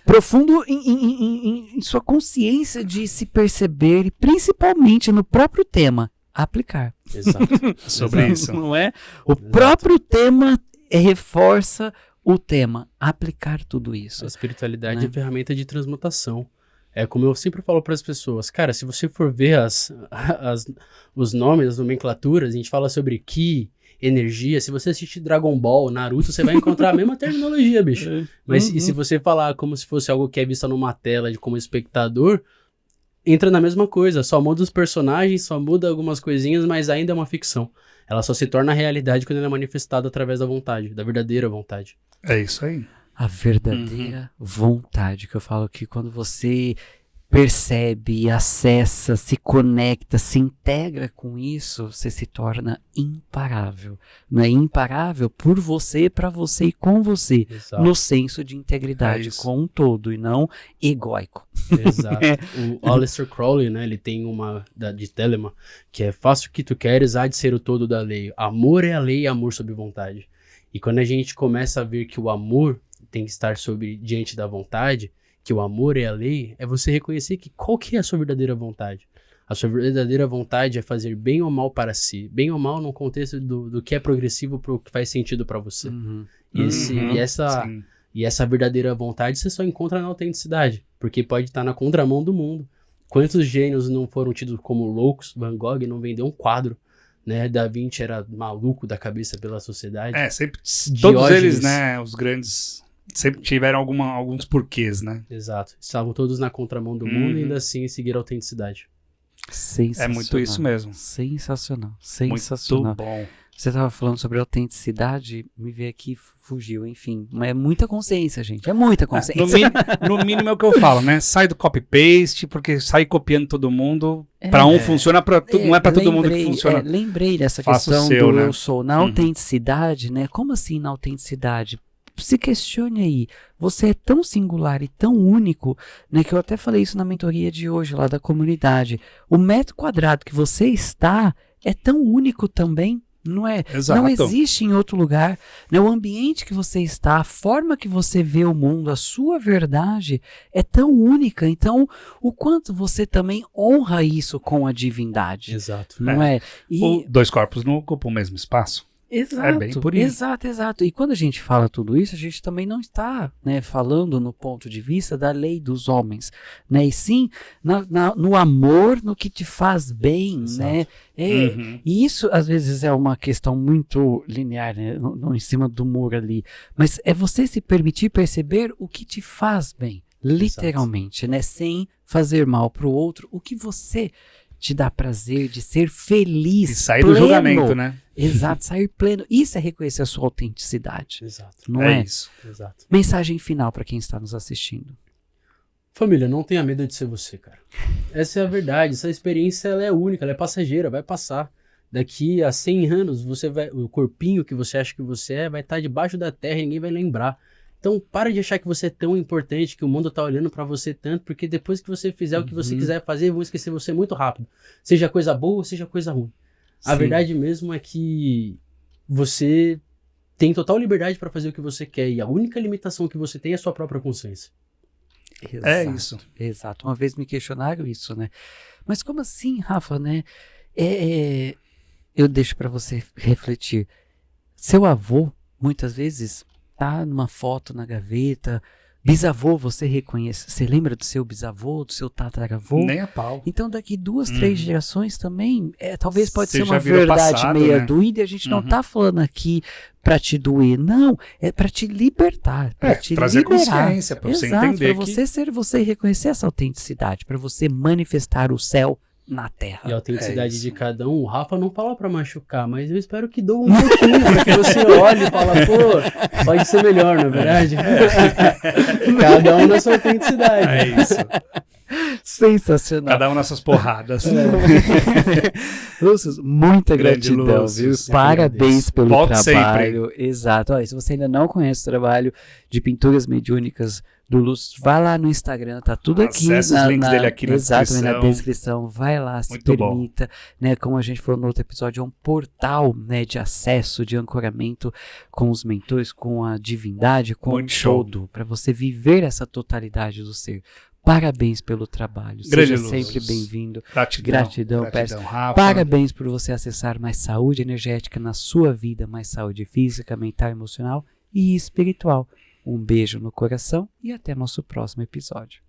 Profundo em sua consciência de se perceber e principalmente no próprio tema, aplicar. Exato. sobre Exato. isso. Não é? O próprio tema reforça o tema, aplicar tudo isso. A espiritualidade Né? é ferramenta de transmutação. É como eu sempre falo para as pessoas, cara, se você for ver os nomes, as nomenclaturas, a gente fala sobre Ki, energia. Se você assistir Dragon Ball, Naruto, você vai encontrar a mesma terminologia, bicho. Mas e se você falar como se fosse algo que é visto numa tela de como espectador, entra na mesma coisa. Só muda os personagens, só muda algumas coisinhas, mas ainda é uma ficção. Ela só se torna realidade quando ela é manifestada através da vontade, da verdadeira vontade. É isso aí. A verdadeira vontade, que eu falo que quando você percebe, acessa, se conecta, se integra com isso, você se torna imparável. Não é imparável por você, para você e com você, Exato. no senso de integridade isso. com um todo e não egóico. Exato. O Aleister Crowley, né, ele tem uma de Telemann, que é: faça o que tu queres, há de ser o todo da lei. Amor é a lei, amor sob vontade. E quando a gente começa a ver que o amor tem que estar diante da vontade, que o amor é a lei, é você reconhecer que qual que é a sua verdadeira vontade. A sua verdadeira vontade é fazer bem ou mal para si. Bem ou mal no contexto do que é progressivo para o que faz sentido para você. Sim. E essa verdadeira vontade você só encontra na autenticidade, porque pode estar na contramão do mundo. Quantos gênios não foram tidos como loucos? Van Gogh não vendeu um quadro, né? Da Vinci era maluco da cabeça pela sociedade. Sempre, Diógenes. todos eles, né, os grandes, sempre tiveram alguns porquês, né? Exato. Estavam todos na contramão do mundo e ainda assim seguiram a autenticidade. Sensacional. É muito isso mesmo. Sensacional. Muito Sensacional. bom. Você estava falando sobre autenticidade, me veio aqui, fugiu, enfim. Mas é muita consciência, gente. É muita consciência. No mínimo é o que eu falo, né? Sai do copy-paste, porque sai copiando todo mundo. Pra um funciona, não é pra todo mundo que funciona. Lembrei dessa Faça o questão seu, do né? eu sou. Na autenticidade, né? Como assim na autenticidade? Se questione aí. Você é tão singular e tão único, né? Que eu até falei isso na mentoria de hoje, lá da comunidade. O metro quadrado que você está é tão único também. Não é? Exato. Não existe em outro lugar, né? O ambiente que você está, a forma que você vê o mundo, a sua verdade é tão única. Então, o quanto você também honra isso com a divindade, Exato. não é? E Dois corpos não ocupam o mesmo espaço. exato, é bem por isso. exato. E quando a gente fala tudo isso, a gente também não está, né, falando no ponto de vista da lei dos homens, né? E sim no amor, no que te faz bem, Exato. né? E isso às vezes é uma questão muito linear, né? Em cima do muro ali. Mas é você se permitir perceber o que te faz bem, literalmente, né? Sem fazer mal para o outro, o que você te dá prazer de ser feliz, E sair pleno. do julgamento, né? Exato, sair pleno. Isso é reconhecer a sua autenticidade, Exato. não é? Isso. Exato. Mensagem final para quem está nos assistindo. Família, não tenha medo de ser você, cara. Essa é a verdade. Essa experiência ela é única, ela é passageira, vai passar. Daqui a 100 anos, o corpinho que você acha que você vai estar debaixo da terra e ninguém vai lembrar. Então, para de achar que você é tão importante, que o mundo tá olhando pra você tanto, porque depois que você fizer o que você quiser fazer, vão esquecer você muito rápido. Seja coisa boa, seja coisa ruim. A Sim. verdade mesmo é que você tem total liberdade pra fazer o que você quer e a única limitação que você tem é a sua própria consciência. É isso. Exato. Uma vez me questionaram isso, né? Mas como assim, Rafa, né? Eu deixo para você refletir. Seu avô, muitas vezes, tá numa foto na gaveta. Bisavô, você reconhece. Você lembra do seu bisavô, do seu tataravô? Nem a pau. Então, daqui 2, 3 gerações também, talvez pode Você ser já uma virou verdade passado, meia né? doída, e a gente não tá falando aqui pra te doer, não, é pra te libertar, pra te trazer liberar. consciência, pra você Exato, entender pra que... você ser você e reconhecer essa autenticidade, pra você manifestar o céu na E a terra. autenticidade isso. de cada um, o Rafa não fala pra machucar, mas eu espero que doa um pouquinho, pra que você olhe e fala, pô, pode ser melhor, não é verdade? Cada um na sua autenticidade. É isso. Sensacional. Cada um nessas porradas. Lúcio, muita Grande gratidão, Lúcio. viu? Parabéns pelo Volte trabalho. Exato. Olha, se você ainda não conhece o trabalho de pinturas mediúnicas do Lúcio, vai lá no Instagram, tá tudo aqui. Acesse os links dele aqui na exatamente, na descrição. descrição. Vai lá, se Muito bom. permita. Né, como a gente falou no outro episódio, é um portal, né, de acesso, de ancoramento com os mentores, com a divindade, com Muito o show. todo, para você viver essa totalidade do ser. Parabéns pelo trabalho. Grande Seja Lúcio. sempre bem-vindo. Gratidão, Gratidão, Rafa. Parabéns por você acessar mais saúde energética na sua vida, mais saúde física, mental, emocional e espiritual. Um beijo no coração e até nosso próximo episódio.